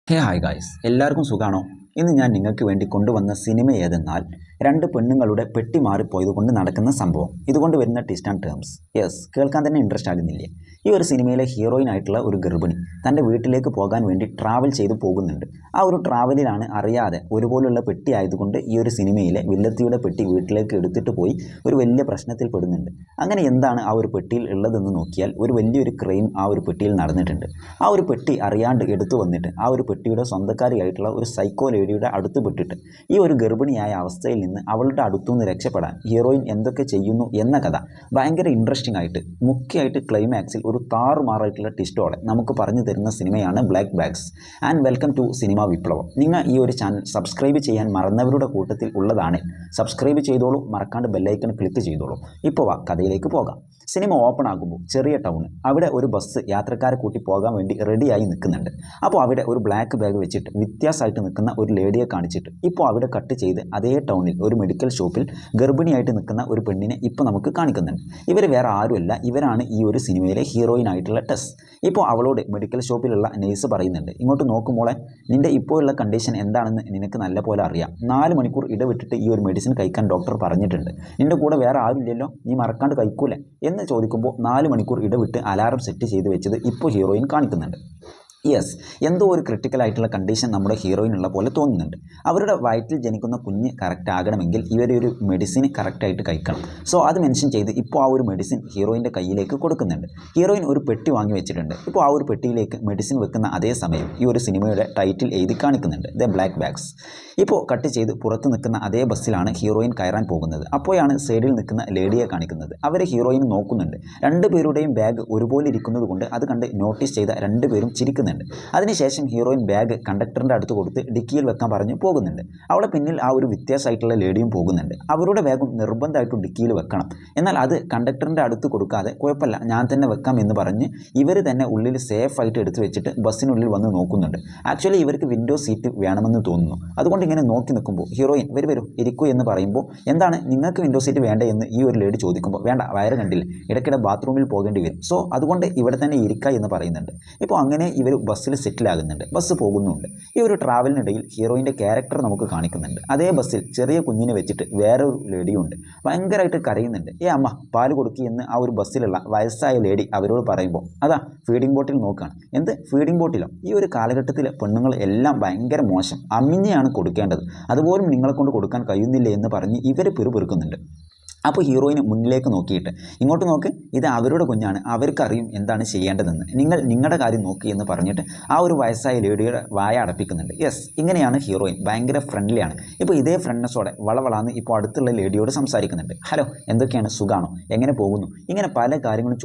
Hi guys, എല്ലാവർക്കും സുഖാണോ? ഇന്ന് ഞാൻ നിങ്ങൾക്ക് വേണ്ടി കൊണ്ടുവന്ന സിനിമ ഏതെന്നാൽ രണ്ട് പെണ്ണുങ്ങളുടെ പെട്ടി മാറിപ്പോയത് കൊണ്ട് നടക്കുന്ന സംഭവം. ഇതുകൊണ്ട് വരുന്ന ട്വിസ്റ്റ് ആൻഡ് ടേംസ്. യെസ്, കേൾക്കാൻ തന്നെ ഇൻട്രസ്റ്റ് ആകുന്നില്ലേ? ഈ ഒരു സിനിമയിലെ ഹീറോയിൻ ആയിട്ടുള്ള ഒരു ഗർഭിണി തൻ്റെ വീട്ടിലേക്ക് പോകാൻ വേണ്ടി ട്രാവൽ ചെയ്ത് പോകുന്നുണ്ട്. ആ ഒരു ട്രാവലിലാണ് അറിയാതെ ഒരുപോലുള്ള പെട്ടി ആയതുകൊണ്ട് ഈ ഒരു സിനിമയിലെ വില്ലത്തിയുടെ പെട്ടി വീട്ടിലേക്ക് എടുത്തിട്ട് പോയി ഒരു വലിയ പ്രശ്നത്തിൽ പെടുന്നുണ്ട്. അങ്ങനെ എന്താണ് ആ ഒരു പെട്ടിയിൽ ഉള്ളതെന്ന് നോക്കിയാൽ ഒരു വലിയൊരു ക്രൈം ആ ഒരു പെട്ടിയിൽ നടന്നിട്ടുണ്ട്. ആ ഒരു പെട്ടി അറിയാണ്ട് എടുത്തു വന്നിട്ട് ആ ഒരു പെട്ടിയുടെ സ്വന്തക്കാരിയായിട്ടുള്ള ഒരു സൈക്കോ ലേഡിയുടെ അടുത്ത് പെട്ടിട്ട് ഈ ഒരു ഗർഭിണിയായ അവസ്ഥയിൽ നിന്ന് അവളുടെ അടുത്തുനിന്ന് രക്ഷപ്പെടാൻ ഹീറോയിൻ എന്തൊക്കെ ചെയ്യുന്നു എന്ന കഥ ഭയങ്കര ഇൻട്രസ്റ്റിംഗ് ആയിട്ട് മുഖ്യമായിട്ട് ക്ലൈമാക്സിൽ ഒരു താറുമാറായിട്ടുള്ള ട്വിസ്റ്റോടെ നമുക്ക് പറഞ്ഞു തരുന്ന സിനിമയാണ് black bags. And welcome to cinema Viplavam. നിങ്ങൾ ഈ ഒരു ചാനൽ സബ്സ്ക്രൈബ് ചെയ്യാൻ മറന്നവരുടെ കൂട്ടത്തിൽ ഉള്ളതാണ്. സബ്സ്ക്രൈബ് ചെയ്തോളൂ, മറക്കാണ്ട് ബെല്ലൈക്കൺ ക്ലിക്ക് ചെയ്തോളൂ. ഇപ്പോൾ കഥയിലേക്ക് പോകാം. സിനിമ ഓപ്പൺ ആകുമ്പോൾ ചെറിയ ടൗൺ, അവിടെ ഒരു ബസ് യാത്രക്കാരെ കൂട്ടി പോകാൻ വേണ്ടി റെഡിയായി നിൽക്കുന്നുണ്ട്. അപ്പോൾ അവിടെ ഒരു ബ്ലാക്ക് ബാഗ് വെച്ചിട്ട് വ്യത്യാസമായിട്ട് നിൽക്കുന്ന ഒരു ലേഡിയെ കാണിച്ചിട്ട് ഇപ്പോൾ അവിടെ കട്ട് ചെയ്ത് അതേ ടൗണിൽ ഒരു മെഡിക്കൽ ഷോപ്പിൽ ഗർഭിണിയായിട്ട് നിൽക്കുന്ന ഒരു പെണ്ണിനെ ഇപ്പോൾ നമുക്ക് കാണിക്കുന്നുണ്ട്. ഇവർ വേറെ ആരുമല്ല, ഇവരാണ് ഈ ഒരു സിനിമയിലെ ഹീറോയിൻ ആയിട്ടുള്ള ടെസ്. ഇപ്പോൾ അവളോട് മെഡിക്കൽ ഷോപ്പിലുള്ള നേഴ്സ് പറയുന്നുണ്ട്, ഇങ്ങോട്ട് നോക്കുമ്പോളെ നിൻ്റെ ഇപ്പോഴുള്ള കണ്ടീഷൻ എന്താണെന്ന് നിനക്ക് നല്ല പോലെ അറിയാം. 4 മണിക്കൂർ ഇടവിട്ടിട്ട് ഈ ഒരു മെഡിസിൻ കഴിക്കാൻ ഡോക്ടർ പറഞ്ഞിട്ടുണ്ട്. നിൻ്റെ കൂടെ വേറെ ആരുമില്ലല്ലോ, നീ മറക്കാണ്ട് കഴിക്കൂലേ എന്ന് ചോദിക്കുമ്പോൾ 4 മണിക്കൂർ ഇടവിട്ട് അലാറം സെറ്റ് ചെയ്ത് വെച്ചത് ഇപ്പോൾ ഹീറോയിൻ കാണിക്കുന്നുണ്ട്. യെസ്, എന്തോ ഒരു ക്രിട്ടിക്കലായിട്ടുള്ള കണ്ടീഷൻ നമ്മുടെ ഹീറോയിനുള്ള പോലെ തോന്നുന്നുണ്ട്. അവരുടെ വയറ്റിൽ ജനിക്കുന്ന കുഞ്ഞ് കറക്റ്റ് ആകണമെങ്കിൽ ഇവരൊരു മെഡിസിൻ കറക്റ്റായിട്ട് കഴിക്കണം. സോ അത് മെൻഷൻ ചെയ്ത് ഇപ്പോൾ ആ ഒരു മെഡിസിൻ ഹീറോയിൻ്റെ കയ്യിലേക്ക് കൊടുക്കുന്നുണ്ട്. ഹീറോയിൻ ഒരു പെട്ടി വാങ്ങി വെച്ചിട്ടുണ്ട്. ഇപ്പോൾ ആ ഒരു പെട്ടിയിലേക്ക് മെഡിസിൻ വെക്കുന്ന അതേ സമയം ഈ ഒരു സിനിമയുടെ ടൈറ്റിൽ എഴുതി കാണിക്കുന്നുണ്ട്, ദ ബ്ലാക്ക് ബാഗ്സ്. ഇപ്പോൾ കട്ട് ചെയ്ത് പുറത്ത് നിൽക്കുന്ന അതേ ബസ്സിലാണ് ഹീറോയിൻ കയറാൻ പോകുന്നത്. അപ്പോഴാണ് സൈഡിൽ നിൽക്കുന്ന ലേഡിയെ കാണിക്കുന്നത്. അവരെ ഹീറോയിൻ നോക്കുന്നുണ്ട്. രണ്ടുപേരുടെയും ബാഗ് ഒരുപോലെ ഇരിക്കുന്നത് കൊണ്ട് അത് കണ്ട് നോട്ടീസ് ചെയ്ത രണ്ടുപേരും ചിരിക്കുന്നുണ്ട്. അതിനുശേഷം ഹീറോയിൻ ബാഗ് കണ്ടക്ടറിൻ്റെ അടുത്ത് കൊടുത്ത് ഡിക്കിയിൽ വെക്കാൻ പറഞ്ഞ് പോകുന്നുണ്ട്. അവിടെ പിന്നിൽ ആ ഒരു വ്യത്യാസമായിട്ടുള്ള ലേഡിയും പോകുന്നുണ്ട്. അവരുടെ ബാഗും നിർബന്ധമായിട്ടും ഡിക്കിയിൽ വെക്കണം. എന്നാൽ അത് കണ്ടക്ടറിൻ്റെ അടുത്ത് കൊടുക്കാതെ കുഴപ്പമില്ല ഞാൻ തന്നെ വെക്കാം എന്ന് പറഞ്ഞ് ഇവർ തന്നെ ഉള്ളിൽ സേഫായിട്ട് എടുത്ത് വെച്ചിട്ട് ബസ്സിനുള്ളിൽ വന്ന് നോക്കുന്നുണ്ട്. ആക്ച്വലി ഇവർക്ക് വിൻഡോ സീറ്റ് വേണമെന്ന് തോന്നുന്നു. അതുകൊണ്ട് ഇങ്ങനെ നോക്കി നിൽക്കുമ്പോൾ ഹീറോയിൻ വരൂ ഇരിക്കൂ എന്ന് പറയുമ്പോൾ എന്താണ് നിങ്ങൾക്ക് വിൻഡോ സീറ്റ് വേണ്ട എന്ന് ഈ ഒരു ലേഡി ചോദിക്കുമ്പോൾ വേണ്ട, വയറ് കണ്ടില്ല, ഇടയ്ക്കിടെ ബാത്റൂമിൽ പോകേണ്ടി വരും, സോ അതുകൊണ്ട് ഇവിടെ തന്നെ ഇരിക്കുക എന്ന് പറയുന്നുണ്ട്. ഇപ്പോൾ അങ്ങനെ ഇവർ ബസ്സിൽ സെറ്റിലാകുന്നുണ്ട്. ബസ് പോകുന്നുണ്ട്. ഈ ഒരു ട്രാവലിനിടയിൽ ഹീറോയിൻ്റെ ക്യാരക്ടർ നമുക്ക് കാണിക്കുന്നുണ്ട്. അതേ ബസ്സിൽ ചെറിയ കുഞ്ഞിനെ വെച്ചിട്ട് വേറൊരു ലേഡിയുണ്ട്. ഭയങ്കരമായിട്ട് കരയുന്നുണ്ട്. അമ്മ പാല് കൊടുക്കി എന്ന് ആ ഒരു ബസ്സിലുള്ള വയസ്സായ ലേഡി അവരോട് പറയുമ്പോൾ അതാ ഫീഡിംഗ് ബോട്ടിൽ നോക്കുകയാണ്. എന്ത് ഫീഡിംഗ് ബോട്ടിലോ? ഈ ഒരു കാലഘട്ടത്തിലെ പെണ്ണുങ്ങൾ എല്ലാം ഭയങ്കര മോശം, അമ്മിഞ്ഞയാണ് കൊടുക്കേണ്ടത്, അതുപോലും നിങ്ങളെ കൊണ്ട് കൊടുക്കാൻ കഴിയുന്നില്ല എന്ന് പറഞ്ഞ് ഇവർ പിറുപിറുക്കുന്നുണ്ട്. അപ്പോൾ ഹീറോയിന് മുന്നിലേക്ക് നോക്കിയിട്ട് ഇങ്ങോട്ട് നോക്ക്, ഇത് അവരുടെ കുഞ്ഞാണ്, അവർക്കറിയും എന്താണ് ചെയ്യേണ്ടതെന്ന്, നിങ്ങളുടെ കാര്യം നോക്കി എന്ന് പറഞ്ഞിട്ട് ആ ഒരു വയസ്സായ ലേഡിയുടെ വായ അടപ്പിക്കുന്നുണ്ട്. യെസ്, ഇങ്ങനെയാണ് ഹീറോയിൻ. ഭയങ്കര ഫ്രണ്ട്ലിയാണ്. ഇപ്പോൾ ഇതേ ഫ്രണ്ട്നെസ്സോടെ വളവളാന്ന് ഇപ്പോൾ അടുത്തുള്ള ലേഡിയോട് സംസാരിക്കുന്നുണ്ട്. ഹലോ, എന്തൊക്കെയാണ്, സുഖാണോ, എങ്ങനെ പോകുന്നു, ഇങ്ങനെ പല കാര്യങ്ങളും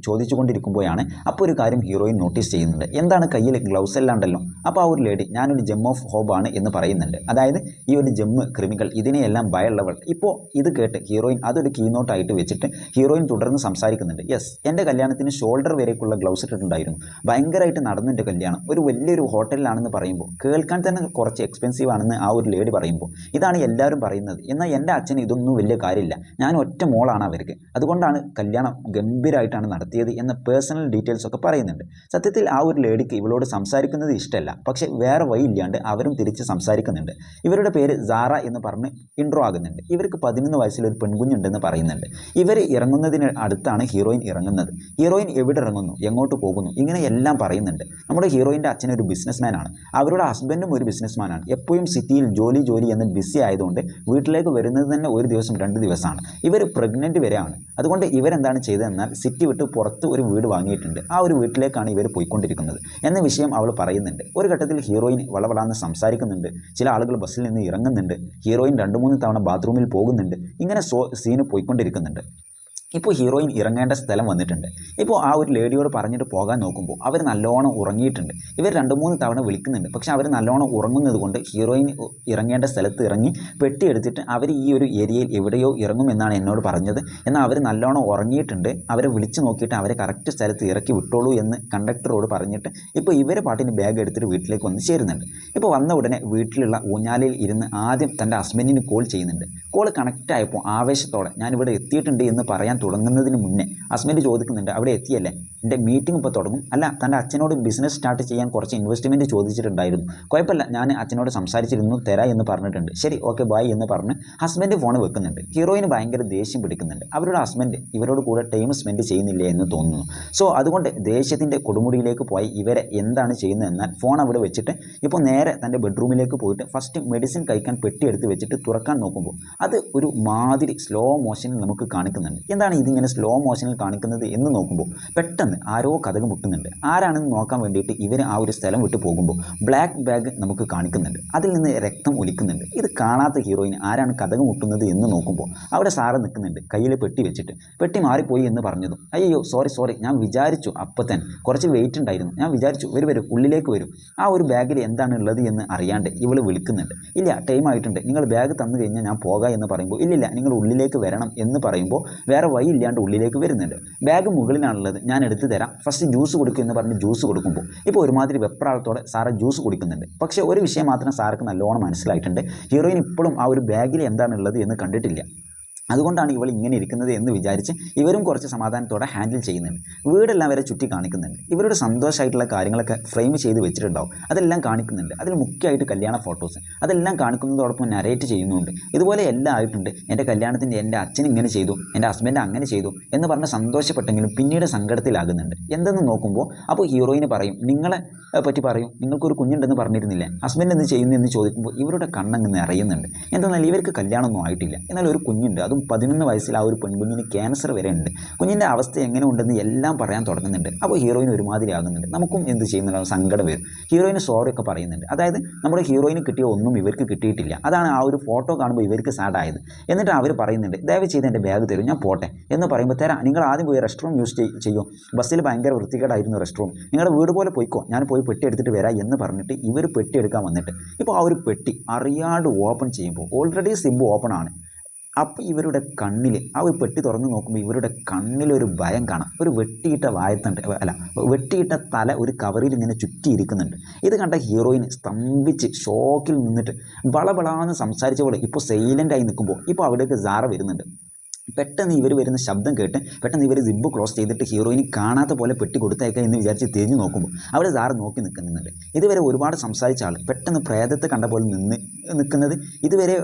ചോദിച്ചുകൊണ്ടിരിക്കുമ്പോഴാണ് അപ്പോൾ ഒരു കാര്യം ഹീറോയിൻ നോട്ടീസ് ചെയ്യുന്നുണ്ട്. എന്താണ് കയ്യിൽ ഗ്ലൗസ് എല്ലാം ഉണ്ടല്ലോ. അപ്പോൾ ആ ഒരു ലേഡി ഞാനൊരു ജെം ഓഫ് ഹോബാണ് എന്ന് പറയുന്നുണ്ട്. അതായത് ഈ ഒരു ജെമ്മ് ക്രിമികൾ ഇതിനെയെല്ലാം ഭയമുള്ളവൾ. ഇപ്പോൾ ഇത് കേട്ട് ഹീറോയിൻ അതൊരു കീനോട്ടായിട്ട് വെച്ചിട്ട് ഹീറോയിൻ തുടർന്ന് സംസാരിക്കുന്നുണ്ട്. യെസ്, എൻ്റെ കല്യാണത്തിന് ഷോൾഡർ വരേക്കുള്ള ഗ്ലൗസ് ഇട്ടിട്ടുണ്ടായിരുന്നു. ഭയങ്കരമായിട്ട് നടന്നു എൻ്റെ കല്യാണം. ഒരു വലിയൊരു ഹോട്ടലിലാണെന്ന് പറയുമ്പോൾ കേൾക്കാൻ തന്നെ കുറച്ച് എക്സ്പെൻസീവ് ആണെന്ന് ആ ഒരു ലേഡി പറയുമ്പോൾ ഇതാണ് എല്ലാവരും പറയുന്നത്. എന്നാൽ എൻ്റെ അച്ഛന് ഇതൊന്നും വലിയ കാര്യമില്ല, ഞാൻ ഒറ്റ മോളാണ് അവർക്ക്, അതുകൊണ്ടാണ് കല്യാണം ഗംഭീരമായിട്ടാണ് നടത്തിയത് എന്ന പേഴ്സണൽ ഡീറ്റെയിൽസ് ഒക്കെ പറയുന്നുണ്ട്. സത്യത്തിൽ ആ ഒരു ലേഡിക്ക് ഇവളോട് സംസാരിക്കുന്നത് ഇഷ്ടമല്ല, പക്ഷേ വേറെ വഴി ഇല്ലാണ്ട് അവരും തിരിച്ച് സംസാരിക്കുന്നുണ്ട്. ഇവരുടെ പേര് സാറ എന്ന് പറഞ്ഞ് ഇൻട്രോ ആകുന്നുണ്ട്. ഇവർക്ക് 11 വയസ്സിലൊരു പെൺകുഞ്ഞുണ്ടെന്ന് പറയുന്നുണ്ട്. ഇവർ ഇറങ്ങുന്നതിന് അടുത്താണ് ഹീറോയിൻ ഇറങ്ങുന്നത്. ഹീറോയിൻ എവിടെ ഇറങ്ങുന്നു, എങ്ങോട്ട് പോകുന്നു, ഇങ്ങനെ എല്ലാം പറയുന്നുണ്ട്. നമ്മുടെ ഹീറോയിൻ്റെ അച്ഛൻ ഒരു ബിസിനസ്മാനാണ്, അവരുടെ ഹസ്ബൻഡും ഒരു ബിസിനസ്മാനാണ്. എപ്പോഴും സിറ്റിയിൽ ജോലി എന്ന് ബിസി ആയതുകൊണ്ട് വീട്ടിലേക്ക് വരുന്നത് തന്നെ ഒരു ദിവസം 2 ദിവസമാണ്. ഇവർ പ്രഗ്നൻറ്റ് വരെയാണ്. അതുകൊണ്ട് ഇവരെന്താണ് ചെയ്തതെന്നാൽ സിറ്റി വിട്ട് പുറത്ത് ഒരു വീട് വാങ്ങിയിട്ടുണ്ട്. ആ ഒരു വീട്ടിലേക്കാണ് ഇവർ പോയിക്കൊണ്ടിരിക്കുന്നത് എന്ന വിഷയം അവൾ പറയുന്നുണ്ട്. ഒരു ഘട്ടത്തിൽ ഹീറോയിൻ വളവളാന്ന് സംസാരിക്കുന്നുണ്ട്. ചില ആളുകൾ ബസ്സിൽ നിന്ന് ഇറങ്ങുന്നുണ്ട്. ഹീറോയിൻ 2-3 തവണ ബാത്റൂമിൽ പോകുന്നുണ്ട്. ഇങ്ങനെ സീന് പോയിക്കൊണ്ടിരിക്കുന്നുണ്ട്. ഇപ്പോൾ ഹീറോയിൻ ഇറങ്ങേണ്ട സ്ഥലം വന്നിട്ടുണ്ട്. ഇപ്പോൾ ആ ഒരു ലേഡിയോട് പറഞ്ഞിട്ട് പോകാൻ നോക്കുമ്പോൾ അവർ നല്ലോണം ഉറങ്ങിയിട്ടുണ്ട്. ഇവർ 2-3 തവണ വിളിക്കുന്നുണ്ട്. പക്ഷേ അവർ നല്ലോണം ഉറങ്ങുന്നത് കൊണ്ട് ഹീറോയിൻ ഇറങ്ങേണ്ട സ്ഥലത്ത് ഇറങ്ങി പെട്ടി എടുത്തിട്ട് അവർ ഈ ഒരു ഏരിയയിൽ എവിടെയോ ഇറങ്ങുമെന്നാണ് എന്നോട് പറഞ്ഞത്. എന്നാൽ അവർ നല്ലോണം ഉറങ്ങിയിട്ടുണ്ട്. അവരെ വിളിച്ച് നോക്കിയിട്ട് അവരെ കറക്റ്റ് സ്ഥലത്ത് ഇറക്കി വിട്ടോളൂ എന്ന് കണ്ടക്ടറോട് പറഞ്ഞിട്ട് ഇപ്പോൾ ഇവരെ പാട്ടിന് ബാഗ് എടുത്തിട്ട് വീട്ടിലേക്ക് വന്ന് ചേരുന്നുണ്ട്. ഇപ്പോൾ വന്ന ഉടനെ വീട്ടിലുള്ള ഊഞ്ഞാലയിൽ ഇരുന്ന് ആദ്യം തൻ്റെ ഹസ്ബൻഡിന് കോൾ ചെയ്യുന്നുണ്ട്. കോൾ കണക്റ്റ് ആയപ്പോൾ ആവേശത്തോടെ ഞാനിവിടെ എത്തിയിട്ടുണ്ട് എന്ന് പറയാൻ തുടങ്ങുന്നതിന് മുന്നേ ഹസ്ബൻഡ് ചോദിക്കുന്നുണ്ട്, അവിടെ എത്തിയല്ലേ, എൻ്റെ മീറ്റിംഗ് ഇപ്പോൾ തുടങ്ങും. അല്ല, തൻ്റെ അച്ഛനോട് ബിസിനസ് സ്റ്റാർട്ട് ചെയ്യാൻ കുറച്ച് ഇൻവെസ്റ്റ്മെൻറ്റ് ചോദിച്ചിട്ടുണ്ടായിരുന്നു. കുഴപ്പമില്ല, ഞാൻ അച്ഛനോട് സംസാരിച്ചിരുന്നു, തരാം എന്ന് പറഞ്ഞിട്ടുണ്ട്. ശരി, ഓക്കെ ബൈ എന്ന് പറഞ്ഞ് ഹസ്ബൻഡ് ഫോൺ വെക്കുന്നുണ്ട്. ഹീറോയിന് ഭയങ്കര ദേഷ്യം പിടിക്കുന്നുണ്ട്. അവരുടെ ഹസ്ബൻഡ് ഇവരോട് കൂടെ ടൈം സ്പെൻഡ് ചെയ്യുന്നില്ലേ എന്ന് തോന്നുന്നു. സോ അതുകൊണ്ട് ദേഷ്യത്തിൻ്റെ കൊടുമുടിയിലേക്ക് പോയി ഇവരെ എന്താണ് ചെയ്യുന്നതെന്നാൽ ഫോൺ അവിടെ വെച്ചിട്ട് ഇപ്പോൾ നേരെ തൻ്റെ ബെഡ്റൂമിലേക്ക് പോയിട്ട് ഫസ്റ്റ് മെഡിസിൻ കഴിക്കാൻ പെട്ടി എടുത്ത് വെച്ചിട്ട് തുറക്കാൻ നോക്കുമ്പോൾ അത് ഒരു മാതിരി സ്ലോ മോഷനിൽ നമുക്ക് കാണിക്കുന്നുണ്ട്. എന്താണ് ഇതിങ്ങനെ സ്ലോ മോഷനിൽ കാണിക്കുന്നത് എന്ന് നോക്കുമ്പോൾ പെട്ടെന്ന് ആരോ കതക് മുട്ടുന്നുണ്ട്. ആരാണെന്ന് നോക്കാൻ വേണ്ടിയിട്ട് ഇവർ ആ ഒരു സ്ഥലം വിട്ട് പോകുമ്പോൾ ബ്ലാക്ക് ബാഗ് നമുക്ക് കാണിക്കുന്നുണ്ട്. അതിൽ നിന്ന് രക്തം ഒലിക്കുന്നുണ്ട്. ഇത് കാണാത്ത ഹീറോയിൻ ആരാണ് കതക് മുട്ടുന്നത് എന്ന് നോക്കുമ്പോൾ അവിടെ സാറ് നിൽക്കുന്നുണ്ട്, കയ്യിൽ പെട്ടി വെച്ചിട്ട്. പെട്ടി മാറിപ്പോയി എന്ന് പറഞ്ഞതും അയ്യോ സോറി ഞാൻ വിചാരിച്ചു, അപ്പം തന്നെ കുറച്ച് വെയിറ്റ് ഉണ്ടായിരുന്നു, ഞാൻ വിചാരിച്ചു വരും ഉള്ളിലേക്ക് വരും, ആ ഒരു ബാഗിൽ എന്താണ് ഉള്ളത് എന്ന് അറിയാണ്ട് ഇവൾ വിളിക്കുന്നുണ്ട്. ഇല്ല, ടൈം ആയിട്ടുണ്ട്, നിങ്ങൾ ബാഗ് തന്നു കഴിഞ്ഞാൽ ഞാൻ പോകാം എന്ന് പറയുമ്പോൾ ഇല്ലില്ല നിങ്ങൾ ഉള്ളിലേക്ക് വരണം എന്ന് പറയുമ്പോൾ വേറെ വഴി ഇല്ലാണ്ട് ഉള്ളിലേക്ക് വരുന്നുണ്ട്. ബാഗ് മുകളിലാണുള്ളത്, ഞാൻ എടുത്തു തരാം, ഫസ്റ്റ് ജ്യൂസ് കൊടുക്കും എന്ന് പറഞ്ഞ് ജ്യൂസ് കൊടുക്കുമ്പോൾ ഇപ്പോൾ ഒരുമാതിരി വെപ്രാളത്തോടെ സാറ് ജ്യൂസ് കുടിക്കുന്നുണ്ട്. പക്ഷേ ഒരു വിഷയം മാത്രം സാർക്ക് നല്ലോണം മനസ്സിലായിട്ടുണ്ട്, ഹീറോയിൻ ഇപ്പോഴും ആ ഒരു ബാഗിൽ എന്താണുള്ളത് എന്ന് കണ്ടിട്ടില്ല. അതുകൊണ്ടാണ് ഇവൾ ഇങ്ങനെ ഇരിക്കുന്നത് എന്ന് വിചാരിച്ച് ഇവരും കുറച്ച് സമാധാനത്തോടെ ഹാൻഡിൽ ചെയ്യുന്നുണ്ട്. വീടെല്ലാം വരെ ചുറ്റി കാണിക്കുന്നുണ്ട്. ഇവരുടെ സന്തോഷമായിട്ടുള്ള കാര്യങ്ങളൊക്കെ ഫ്രെയിം ചെയ്ത് വെച്ചിട്ടുണ്ടാവും, അതെല്ലാം കാണിക്കുന്നുണ്ട്. അതിൽ മുഖ്യമായിട്ട് കല്യാണ ഫോട്ടോസ് അതെല്ലാം കാണിക്കുന്നതോടൊപ്പം നരേറ്റ് ചെയ്യുന്നുണ്ട്. ഇതുപോലെ എല്ലാം ആയിട്ടുണ്ട്, എൻ്റെ കല്യാണത്തിൻ്റെ എൻ്റെ അച്ഛൻ ഇങ്ങനെ ചെയ്തു, എൻ്റെ ഹസ്ബൻഡ് അങ്ങനെ ചെയ്തു എന്ന് പറഞ്ഞ് സന്തോഷപ്പെട്ടെങ്കിലും പിന്നീട് സങ്കടത്തിലാകുന്നുണ്ട്. എന്തെന്ന് നോക്കുമ്പോൾ അപ്പോൾ ഹീറോയിന് പറയും, നിങ്ങളെ പറ്റി പറയും, നിങ്ങൾക്കൊരു കുഞ്ഞുണ്ടെന്ന് പറഞ്ഞിരുന്നില്ലേ, ഹസ്ബൻഡ് എന്ത് ചെയ്യുന്നു എന്ന് ചോദിക്കുമ്പോൾ ഇവരുടെ കണ്ണങ്ങ് നിറയുന്നുണ്ട്. എന്തെന്നാൽ ഇവർക്ക് കല്യാണമൊന്നും ആയിട്ടില്ല, എന്നാൽ ഒരു കുഞ്ഞുണ്ട്, അതും 11 വയസ്സിൽ ആ ഒരു പെൺകുഞ്ഞിന് ക്യാൻസർ വരെ ഉണ്ട്. കുഞ്ഞിൻ്റെ അവസ്ഥ എങ്ങനെ ഉണ്ടെന്ന് എല്ലാം പറയാൻ തുടങ്ങുന്നുണ്ട്. അപ്പോൾ ഹീറോയിന് ഒരുമാതിരി ആകുന്നുണ്ട്. നമുക്കും എന്ത് ചെയ്യുന്നില്ല, സങ്കടം വരും. ഹീറോയിന് സോറി ഒക്കെ പറയുന്നുണ്ട്. അതായത് നമ്മുടെ ഹീറോയിന് കിട്ടിയ ഒന്നും ഇവർക്ക് കിട്ടിയിട്ടില്ല. അതാണ് ആ ഒരു ഫോട്ടോ കാണുമ്പോൾ ഇവർക്ക് സാഡായത്. എന്നിട്ട് അവർ പറയുന്നുണ്ട്, ദയവ് ചെയ്ത് എൻ്റെ ബാഗ് തരും, ഞാൻ പോട്ടെ എന്ന് പറയുമ്പോൾ തരാം, നിങ്ങൾ ആദ്യം പോയി റെസ്റ്റ് റൂം യൂസ് ചെയ്യും, ബസ്സിൽ ഭയങ്കര വൃത്തികേടായിരുന്നു റെസ്റ്റ് റൂം, നിങ്ങളുടെ വീട് പോലെ പോയിക്കോ, ഞാൻ പോയി പെട്ടി എടുത്തിട്ട് വരാം എന്ന് പറഞ്ഞിട്ട് ഇവർ പെട്ടി എടുക്കാൻ വന്നിട്ട് ഇപ്പോൾ ആ ഒരു പെട്ടി അറിയാണ്ട് ഓപ്പൺ ചെയ്യുമ്പോൾ ഓൾറെഡി സിബ് ഓപ്പൺ ആണ്. അപ്പോൾ ഇവരുടെ കണ്ണിൽ ആ ഒരു പെട്ടി തുറന്ന് നോക്കുമ്പോൾ ഇവരുടെ കണ്ണിലൊരു ഭയം കാണാം. ഒരു വെട്ടിയിട്ട വായത്തണ്ട്, അല്ല വെട്ടിയിട്ട തല ഒരു കവറിൽ ഇങ്ങനെ ചുറ്റിയിരിക്കുന്നുണ്ട്. ഇത് കണ്ട ഹീറോയിൻ സ്തംഭിച്ച് ഷോക്കിൽ നിന്നിട്ട് ബളബളാന്ന് സംസാരിച്ചപ്പോൾ ഇപ്പോൾ സൈലൻ്റായി നിൽക്കുമ്പോൾ ഇപ്പോൾ അവിടേക്ക് സാറ വരുന്നുണ്ട്. പെട്ടെന്ന് ഇവർ വരുന്ന ശബ്ദം കേട്ട് പെട്ടെന്ന് ഇവർ സിബ് ക്ലോസ് ചെയ്തിട്ട് ഹീറോയിന് കാണാത്ത പോലെ പെട്ടി കൊടുത്തേക്കാം എന്ന് വിചാരിച്ച് തിരിഞ്ഞു നോക്കുമ്പോൾ അവിടെ സാറ് നോക്കി നിൽക്കുന്നുണ്ട്. ഇതുവരെ ഒരുപാട് സംസാരിച്ച ആൾ പെട്ടെന്ന് പ്രേതത്തെ കണ്ട പോലെ നിൽക്കുന്നത്, ഇതുവരെ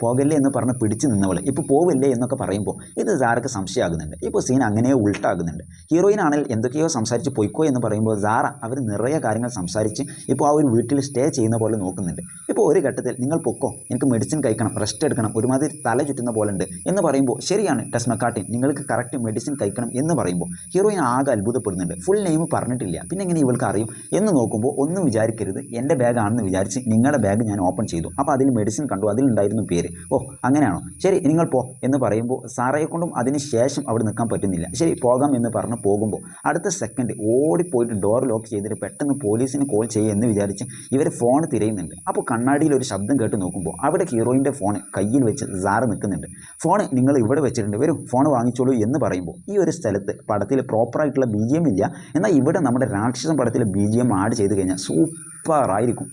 പോകല്ലേ എന്ന് പറഞ്ഞ് പിടിച്ച് നിന്നവൾ ഇപ്പോൾ പോവില്ലേ എന്നൊക്കെ പറയുമ്പോൾ ഇത് സാർക്ക് സംശയമാകുന്നുണ്ട്. ഇപ്പോൾ സീൻ അങ്ങനെ ഉൾട്ടാകുന്നുണ്ട്. ഹീറോയിനാണെങ്കിൽ എന്തൊക്കെയോ സംസാരിച്ച് പൊയ്ക്കോ എന്ന് പറയുമ്പോൾ സാറ അവർ നിറയെ കാര്യങ്ങൾ സംസാരിച്ച് ഇപ്പോൾ ആ ഒരു വീട്ടിൽ സ്റ്റേ ചെയ്യുന്ന പോലെ നോക്കുന്നുണ്ട്. ഇപ്പോൾ ഒരു ഘട്ടത്തിൽ നിങ്ങൾ പൊക്കോ, എനിക്ക് മെഡിസിൻ കഴിക്കണം, റെസ്റ്റ് എടുക്കണം, ഒരുമാതിരി തല ചുറ്റുന്ന പോലെ ഉണ്ട് എന്ന് പറയുമ്പോൾ ശരിയാണ് ടെസ് മെക്കാർട്ടിൻ, നിങ്ങൾക്ക് കറക്റ്റ് മെഡിസിൻ കഴിക്കണം എന്ന് പറയുമ്പോൾ ഹീറോയിൻ ആകെ അത്ഭുതപ്പെടുന്നുണ്ട്. ഫുൾ നെയിം പറഞ്ഞിട്ടില്ല, പിന്നെ എങ്ങനെ ഇവൾക്ക് അറിയും എന്ന് നോക്കുമ്പോൾ ഒന്നും വിചാരിക്കരുത്, എൻ്റെ ബാഗാണെന്ന് വിചാരിച്ച് നിങ്ങളുടെ ബാഗ് ഞാൻ ഓപ്പൺ ചെയ്തു, അപ്പോൾ അതിൽ മെഡിസിൻ കണ്ടു, അതിലുണ്ടായിരുന്നു പേര്. ഓ അങ്ങനെയാണോ, ശരി നിങ്ങൾ പോ എന്ന് പറയുമ്പോൾ സാറയെ കൊണ്ടും അതിന് ശേഷം അവിടെ നിൽക്കാൻ പറ്റുന്നില്ല. ശരി പോകാം എന്ന് പറഞ്ഞ് പോകുമ്പോൾ അടുത്ത സെക്കൻഡ് ഓടിപ്പോയിട്ട് ഡോർ ലോക്ക് ചെയ്തിട്ട് പെട്ടെന്ന് പോലീസിന് കോൾ ചെയ്യുക എന്ന് വിചാരിച്ച് ഇവർ ഫോൺ തിരയുന്നുണ്ട്. അപ്പോൾ കണ്ണാടിയിൽ ഒരു ശബ്ദം കേട്ട് നോക്കുമ്പോൾ അവിടെ ഹീറോയിൻ്റെ ഫോൺ കയ്യിൽ വെച്ച് സാറ് നിൽക്കുന്നുണ്ട്. ഫോൺ നിങ്ങൾ ഇവിടെ വെച്ചിട്ടുണ്ട്, വരും ഫോൺ വാങ്ങിച്ചോളൂ എന്ന് പറയുമ്പോൾ ഈ ഒരു സ്ഥലത്ത് പടത്തിൽ പ്രോപ്പറായിട്ടുള്ള BGM ഇല്ല, എന്നാൽ ഇവിടെ നമ്മുടെ രാക്ഷസൻ പടത്തിൽ BGM ആഡ് ചെയ്ത് കഴിഞ്ഞാൽ സൂപ്പറായിരിക്കും.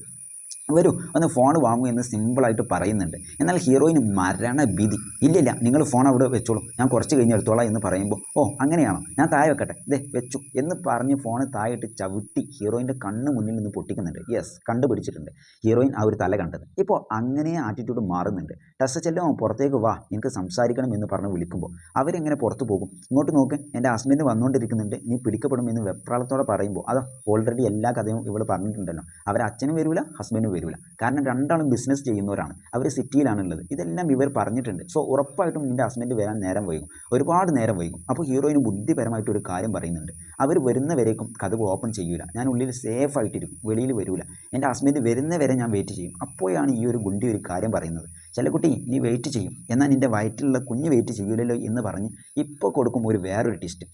വരൂ ഒന്ന് ഫോൺ വാങ്ങൂ എന്ന് സിമ്പിളായിട്ട് പറയുന്നുണ്ട്. എന്നാൽ ഹീറോയിന് മരണ ഭീതി, ഇല്ലില്ല നിങ്ങൾ ഫോൺ അവിടെ വെച്ചോളൂ, ഞാൻ കുറച്ച് കഴിഞ്ഞ് എടുത്തോളാം എന്ന് പറയുമ്പോൾ ഓ അങ്ങനെയാണോ, ഞാൻ താഴെ വെക്കട്ടെ, ഇതേ വെച്ചു എന്ന് പറഞ്ഞ് ഫോൺ താഴെയിട്ട് ചവിട്ടി ഹീറോയിൻ്റെ കണ്ണ് മുന്നിൽ നിന്ന് പൊട്ടിക്കുന്നുണ്ട്. യെസ്, കണ്ടുപിടിച്ചിട്ടുണ്ട് ഹീറോയിൻ ആ ഒരു തല കണ്ടത്. ഇപ്പോൾ അങ്ങനെ ആറ്റിറ്റ്യൂഡ് മാറുന്നുണ്ട്. ടെസ്സ ചെല്ലോ പുറത്തേക്ക് വാ, എനിക്ക് സംസാരിക്കണം എന്ന് പറഞ്ഞ് വിളിക്കുമ്പോൾ അവരെങ്ങനെ പുറത്ത് പോകും. ഇങ്ങോട്ട് നോക്ക്, എൻ്റെ ഹസ്ബൻഡ് വന്നുകൊണ്ടിരിക്കുന്നുണ്ട്, നീ പിടിക്കപ്പെടും എന്ന് വെപ്രാളത്തോടെ പറയുമ്പോൾ അതോ ഓൾറെഡി എല്ലാ കഥയും ഇവൾ പറഞ്ഞിട്ടുണ്ടല്ലോ, അവരച്ഛനും വരില്ല ഹസ്ബൻഡും വരില്ല, കാരണം രണ്ടാളും ബിസിനസ് ചെയ്യുന്നവരാണ്, അവർ സിറ്റിയിലാണുള്ളത്, ഇതെല്ലാം ഇവർ പറഞ്ഞിട്ടുണ്ട്. സോ ഉറപ്പായിട്ടും നിൻ്റെ ഹസ്ബൻഡ് വരാൻ നേരം വൈകും, ഒരുപാട് നേരം വൈകും. അപ്പോൾ ഹീറോയിന് ബുദ്ധിപരമായിട്ട് ഒരു കാര്യം പറയുന്നുണ്ട്, അവർ വരുന്നവരേക്കും കഥ ഓപ്പൺ ചെയ്യൂല, ഞാൻ ഉള്ളിൽ സേഫ് ആയിട്ടിരിക്കും, വെളിയിൽ വരൂല, എൻ്റെ ഹസ്ബൻഡ് വരുന്നവരെ ഞാൻ വെയിറ്റ് ചെയ്യും. അപ്പോഴാണ് ഈ ഒരു ഗുണ്ടി ഒരു കാര്യം പറയുന്നത്, ചെല്ലക്കുട്ടി നീ വെയിറ്റ് ചെയ്യും, എന്നാൽ നിൻ്റെ വയറ്റിലുള്ള കുഞ്ഞ് വെയിറ്റ് ചെയ്യൂലല്ലോ എന്ന് പറഞ്ഞ് ഇപ്പോൾ കൊടുക്കും ഒരു വേറൊരു ടിസ്റ്റ്.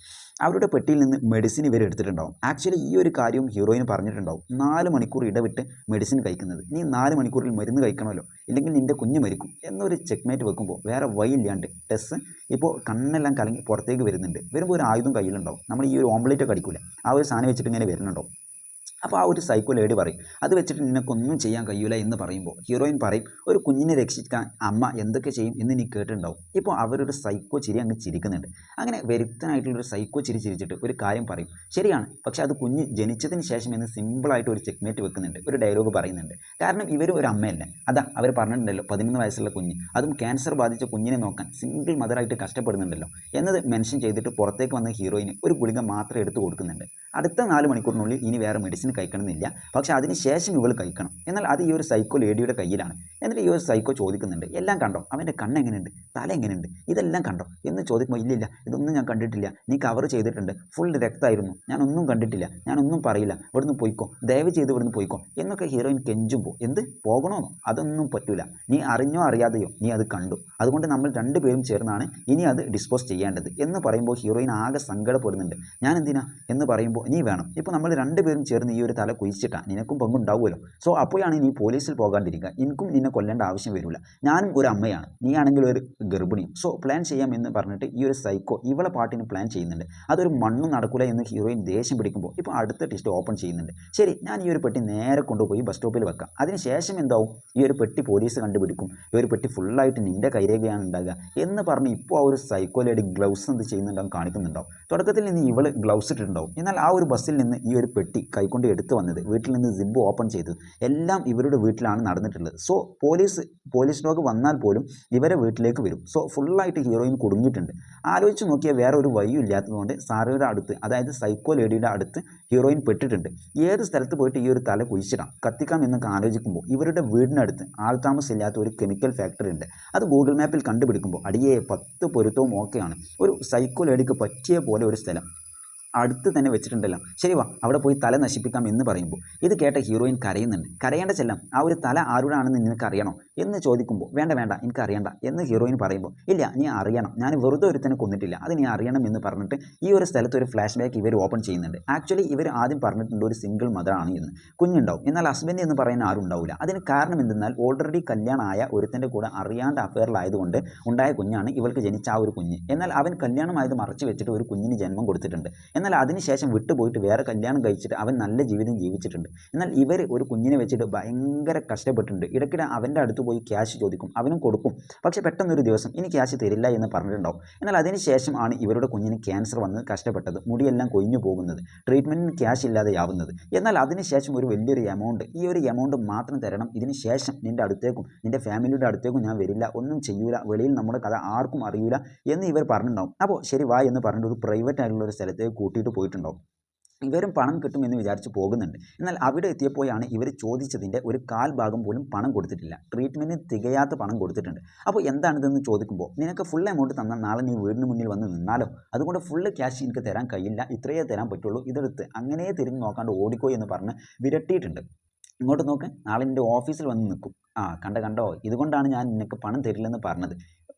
അവരുടെ പെട്ടിയിൽ നിന്ന് മെഡിസിൻ ഇവർ എടുത്തിട്ടുണ്ടാവും. ആക്ച്വലി ഈ ഒരു കാര്യവും ഹീറോയിന് പറഞ്ഞിട്ടുണ്ടാവും, 4 മണിക്കൂർ ഇടവിട്ട് മെഡിസിൻ കഴിക്കുന്നത്, നീ 4 മണിക്കൂറിൽ മരുന്ന് കഴിക്കണമല്ലോ, ഇല്ലെങ്കിൽ നിൻ്റെ കുഞ്ഞ് മരിക്കും എന്നൊരു ചെക്ക്മേറ്റ് വെക്കുമ്പോൾ വേറെ വഴിയില്ലാണ്ട് ടെസ് ഇപ്പോൾ കണ്ണെല്ലാം കലങ്ങി പുറത്തേക്ക് വരുന്നുണ്ട്. വരുമ്പോൾ ഒരു ആയുധം കയ്യിലുണ്ടാവും, നമ്മൾ ഈ ഒരു ഓംപ്ലേറ്റ് ഒക്കെ അടിക്കൂല, ആ ഒരു സാധനം വെച്ചിട്ട് ഇങ്ങനെ വരുന്നുണ്ടാവും. അപ്പോൾ ആ ഒരു സൈക്കോ ലേഡി പറയും അത് വെച്ചിട്ട് നിനക്കൊന്നും ചെയ്യാൻ കഴിയില്ല എന്ന് പറയുമ്പോൾ ഹീറോയിൻ പറയും ഒരു കുഞ്ഞിനെ രക്ഷിക്കാൻ അമ്മ എന്തൊക്കെ ചെയ്യും എന്ന് നീ കേട്ടിട്ടുണ്ടാവും. ഇപ്പോൾ അവരൊരു സൈക്കോ ചിരി അങ്ങ് ചിരിക്കുന്നുണ്ട്. അങ്ങനെ വരുത്തനായിട്ടുള്ളൊരു സൈക്കോ ചിരി ചിരിച്ചിട്ട് ഒരു കാര്യം പറയും, ശരിയാണ്, പക്ഷേ അത് കുഞ്ഞ് ജനിച്ചതിന് ശേഷം എന്ന് സിമ്പിളായിട്ട് ഒരു ചെക്ക്മേറ്റ് വെക്കുന്നുണ്ട്, ഒരു ഡയലോഗ് പറയുന്നുണ്ട്. കാരണം ഇവർ ഒരു അമ്മയല്ല, അതാ അവർ പറഞ്ഞിട്ടുണ്ടല്ലോ 13 വയസ്സുള്ള കുഞ്ഞ്, അതും ക്യാൻസർ ബാധിച്ച കുഞ്ഞിനെ നോക്കാൻ സിംഗിൾ മദറായിട്ട് കഷ്ടപ്പെടുന്നുണ്ടല്ലോ എന്നത് മെൻഷൻ ചെയ്തിട്ട് പുറത്തേക്ക് വന്ന ഹീറോയിന് ഒരു ഗുളിക മാത്രം എടുത്ത് കൊടുക്കുന്നുണ്ട്. അടുത്ത 4 മണിക്കൂറിനുള്ളിൽ ഇനി വേറെ മെഡിസിൻ കഴിക്കണമെന്നില്ല, പക്ഷേ അതിന് ശേഷം ഇവൾ കഴിക്കണം. എന്നാൽ അത് ഈ ഒരു സൈക്കോ ലേഡിയുടെ കയ്യിലാണ്. എന്നിട്ട് ഈ ഒരു സൈക്കോ ചോദിക്കുന്നുണ്ട്, എല്ലാം കണ്ടോ, അവൻ്റെ കണ്ണ് എങ്ങനെയുണ്ട്, തല എങ്ങനെയുണ്ട്, ഇതെല്ലാം കണ്ടോ എന്ന് ചോദിക്കുമ്പോൾ ഇല്ലില്ല, ഇതൊന്നും ഞാൻ കണ്ടിട്ടില്ല, നീ കവർ ചെയ്തിട്ടുണ്ട്, ഫുൾ രക്തമായിരുന്നു, ഞാനൊന്നും കണ്ടിട്ടില്ല, ഞാനൊന്നും പറയില്ല, ഇവിടുന്ന് പോയിക്കോ, ദയവ് ചെയ്ത് ഇവിടുന്ന് പോയിക്കോ എന്നൊക്കെ ഹീറോയിൻ കെഞ്ചുമ്പോൾ എന്ത് പോകണമെന്നോ, അതൊന്നും പറ്റൂല, നീ അറിഞ്ഞോ അറിയാതെയോ നീ അത് കണ്ടു, അതുകൊണ്ട് നമ്മൾ രണ്ടുപേരും ചേർന്നാണ് ഇനി അത് ഡിസ്പോസ് ചെയ്യേണ്ടത് എന്ന് പറയുമ്പോൾ ഹീറോയിൻ ആകെ സങ്കടപ്പെടുന്നുണ്ട്. ഞാൻ എന്തിനാ എന്ന് പറയുമ്പോൾ നീ വേണം, ഇപ്പോൾ നമ്മൾ രണ്ടുപേരും ചേർന്ന് ഈ ഒരു തല കുഴിച്ചിട്ടാ നിനക്കും പങ്കുണ്ടാവുമല്ലോ, സോ അപ്പോഴാണ് നീ പോലീസിൽ പോകാണ്ടിരിക്കുക, എനിക്കും നിന്നെ കൊല്ലേണ്ട ആവശ്യം വരില്ല, ഞാനും ഒരു അമ്മയാണ്, നീ ആണെങ്കിൽ ഒരു ഗർഭിണിയും, സോ പ്ലാൻ ചെയ്യാമെന്ന് പറഞ്ഞിട്ട് ഈ ഒരു സൈക്കോ ഇവളെ പാട്ടിന് പ്ലാൻ ചെയ്യുന്നുണ്ട്. അതൊരു മണ്ണും നടക്കൂല എന്ന് ഹീറോയിൻ ദേഷ്യം പിടിക്കുമ്പോൾ ഇപ്പോൾ അടുത്ത ടെസ്റ്റ് ഓപ്പൺ ചെയ്യുന്നുണ്ട്. ശരി, ഞാൻ ഈ ഒരു പെട്ടി നേരെ കൊണ്ടുപോയി ബസ് സ്റ്റോപ്പിൽ വെക്കാം, അതിനുശേഷം എന്താവും, ഈ ഒരു പെട്ടി പോലീസ് കണ്ടുപിടിക്കും, ഈ ഒരു പെട്ടി ഫുള്ളായിട്ട് നിൻ്റെ കൈരേഖയാണ് ഉണ്ടാകുക എന്ന് പറഞ്ഞ് ഇപ്പോൾ ആ ഒരു സൈക്കോ ലേഡി ഗ്ലൗസ് എന്ത് ചെയ്യുന്നുണ്ടാവും കാണിക്കുന്നുണ്ടാവും. തുടക്കത്തിൽ നിന്ന് ഇവൾ ഗ്ലൗസ് ഇട്ടിട്ടുണ്ടാവും. എന്നാൽ ആ ഒരു ബസ്സിൽ നിന്ന് ഈ ഒരു പെട്ടി കൈകൊണ്ട് എടുത്തു വന്നത്, വീട്ടിൽ നിന്ന് സിബ് ഓപ്പൺ ചെയ്തത് എല്ലാം ഇവരുടെ വീട്ടിലാണ് നടന്നിട്ടുള്ളത്. സോ പോലീസ് ഡോഗ് വന്നാൽ പോലും ഇവരെ വീട്ടിലേക്ക് വരും. സോ ഫുള്ളായിട്ട് ഹീറോയിൻ കുടുങ്ങിയിട്ടുണ്ട്. ആലോചിച്ച് നോക്കിയാൽ വേറെ ഒരു വഴിയും ഇല്ലാത്തതുകൊണ്ട് സാറയുടെ അടുത്ത്, അതായത് സൈക്കോ ലേഡിയുടെ അടുത്ത് ഹീറോയിൻ പെട്ടിട്ടുണ്ട്. ഏത് സ്ഥലത്ത് പോയിട്ട് ഈ ഒരു തല കുഴിച്ചിടാം, കത്തിക്കാം എന്നൊക്കെ ആലോചിക്കുമ്പോൾ ഇവരുടെ വീടിനടുത്ത് ആൾതാമസമില്ലാത്ത ഒരു കെമിക്കൽ ഫാക്ടറി ഉണ്ട്. അത് ഗൂഗിൾ മാപ്പിൽ കണ്ടുപിടിക്കുമ്പോൾ അടിയെ 10 പൊരുത്തവും ഓക്കെയാണ്, ഒരു സൈക്കോ ലേഡിക്ക് പറ്റിയ പോലെ ഒരു സ്ഥലം അടുത്ത് തന്നെ വെച്ചിട്ടുണ്ടല്ലോ, ശരി വാ അവിടെ പോയി തല നശിപ്പിക്കാം എന്ന് പറയുമ്പോൾ ഇത് കേട്ട ഹീറോയിൻ കരയുന്നുണ്ട്. കരയേണ്ട ചെല്ലാം, ആ ഒരു തല ആരുടാണെന്ന് നിനക്കറിയണോ എന്ന് ചോദിക്കുമ്പോൾ വേണ്ട എനിക്ക് അറിയണ്ട എന്ന് ഹീറോയിൻ പറയുമ്പോൾ ഇല്ല നീ അറിയണം, ഞാൻ വെറുതെ ഒരുത്തനെ കൊന്നിട്ടില്ല, അത് നീ അറിയണം എന്ന് പറഞ്ഞിട്ട് ഈ ഒരു സ്ഥലത്ത് ഒരു ഫ്ലാഷ് ബാക്ക് ഇവർ ഓപ്പൺ ചെയ്യുന്നുണ്ട്. ആക്ച്വലി ഇവർ ആദ്യം പറഞ്ഞിട്ടുണ്ട് ഒരു സിംഗിൾ മദറാണ് എന്ന്, കുഞ്ഞുണ്ടാവും, എന്നാൽ ഹസ്ബൻഡ് എന്ന് പറയുന്ന ആരും ഉണ്ടാവില്ല. അതിന് കാരണം എന്തെന്നാൽ ഓൾറെഡി കല്യാണമായ ഒരുത്തൻ്റെ കൂടെ അറിയാണ്ട് അഫെയറിലായതുകൊണ്ട് ഉണ്ടായ കുഞ്ഞാണ് ഇവൾക്ക് ജനിച്ച ആ ഒരു കുഞ്ഞ്. എന്നാൽ അവൻ കല്യാണമായത് മറച്ചു വെച്ചിട്ട് ഒരു കുഞ്ഞിന് ജന്മം കൊടുത്തിട്ടുണ്ട്. എന്നാൽ അതിനുശേഷം വിട്ടുപോയിട്ട് വേറെ കല്യാണം കഴിച്ചിട്ട് അവൻ നല്ല ജീവിതം ജീവിച്ചിട്ടുണ്ട്. എന്നാൽ ഇവർ ഒരു കുഞ്ഞിനെ വെച്ചിട്ട് ഭയങ്കര കഷ്ടപ്പെട്ടിട്ടുണ്ട്. ഇടയ്ക്കിടെ അവൻ്റെ അടുത്ത് പോയി ക്യാഷ് ചോദിക്കും, അവനും കൊടുക്കും, പക്ഷേ പെട്ടെന്നൊരു ദിവസം ഇനി ക്യാഷ് തരില്ല എന്ന് പറഞ്ഞിട്ടുണ്ടാവും. എന്നാൽ അതിനുശേഷം ആണ് ഇവരുടെ കുഞ്ഞിന് ക്യാൻസർ വന്ന് കഷ്ടപ്പെട്ടത്, മുടിയെല്ലാം കൊഴിഞ്ഞു പോകുന്നത്, ട്രീറ്റ്മെൻറ്റിന് ക്യാഷ് ഇല്ലാതെയാവുന്നത്. എന്നാൽ അതിനുശേഷം ഒരു വലിയൊരു എമൗണ്ട്, ഈ ഒരു എമൗണ്ട് മാത്രം തരണം, ഇതിന് ശേഷം നിൻ്റെ അടുത്തേക്കും നിൻ്റെ ഫാമിലിയുടെ അടുത്തേക്കും ഞാൻ വരില്ല, ഒന്നും ചെയ്യൂല, വെളിയിൽ നമ്മുടെ കഥ ആർക്കും അറിയില്ല എന്ന് ഇവർ പറഞ്ഞിട്ടുണ്ടാവും. അപ്പോൾ ശരി വാ എന്ന് പറഞ്ഞിട്ട് ഒരു പ്രൈവറ്റ് ആയിട്ടുള്ള ഒരു സ്ഥലത്തേക്ക് കൂട്ടിയിട്ട് പോയിട്ടുണ്ടാവും. ഇവരും പണം കിട്ടുമെന്ന് വിചാരിച്ച് പോകുന്നുണ്ട്. എന്നാൽ അവിടെ എത്തിയപ്പോഴാണ് ഇവർ ചോദിച്ചതിൻ്റെ ഒരു 1/4 ഭാഗം പോലും പണം കൊടുത്തിട്ടില്ല, ട്രീറ്റ്മെൻറ്റിന് തികയാത്ത പണം കൊടുത്തിട്ടുണ്ട്. അപ്പോൾ എന്താണിതെന്ന് ചോദിക്കുമ്പോൾ നിനക്ക് ഫുൾ എമൗണ്ട് തന്നാൽ നാളെ നീ വീടിന് മുന്നിൽ വന്ന് നിന്നാലോ, അതുകൊണ്ട് ഫുള്ള് ക്യാഷ് എനിക്ക് തരാൻ കഴിയില്ല, ഇത്രയേ തരാൻ പറ്റുള്ളൂ, ഇതെടുത്ത് അങ്ങനെ തിരിഞ്ഞ് നോക്കാണ്ട് ഓടിക്കോ എന്ന് പറഞ്ഞ് വിരട്ടിയിട്ടുണ്ട്. ഇങ്ങോട്ട് നോക്ക്, നാളെ എൻ്റെ ഓഫീസിൽ വന്ന് നിൽക്കും, കണ്ടോ ഇതുകൊണ്ടാണ് ഞാൻ നിനക്ക് പണം തരില്ലെന്ന് പറഞ്ഞത്,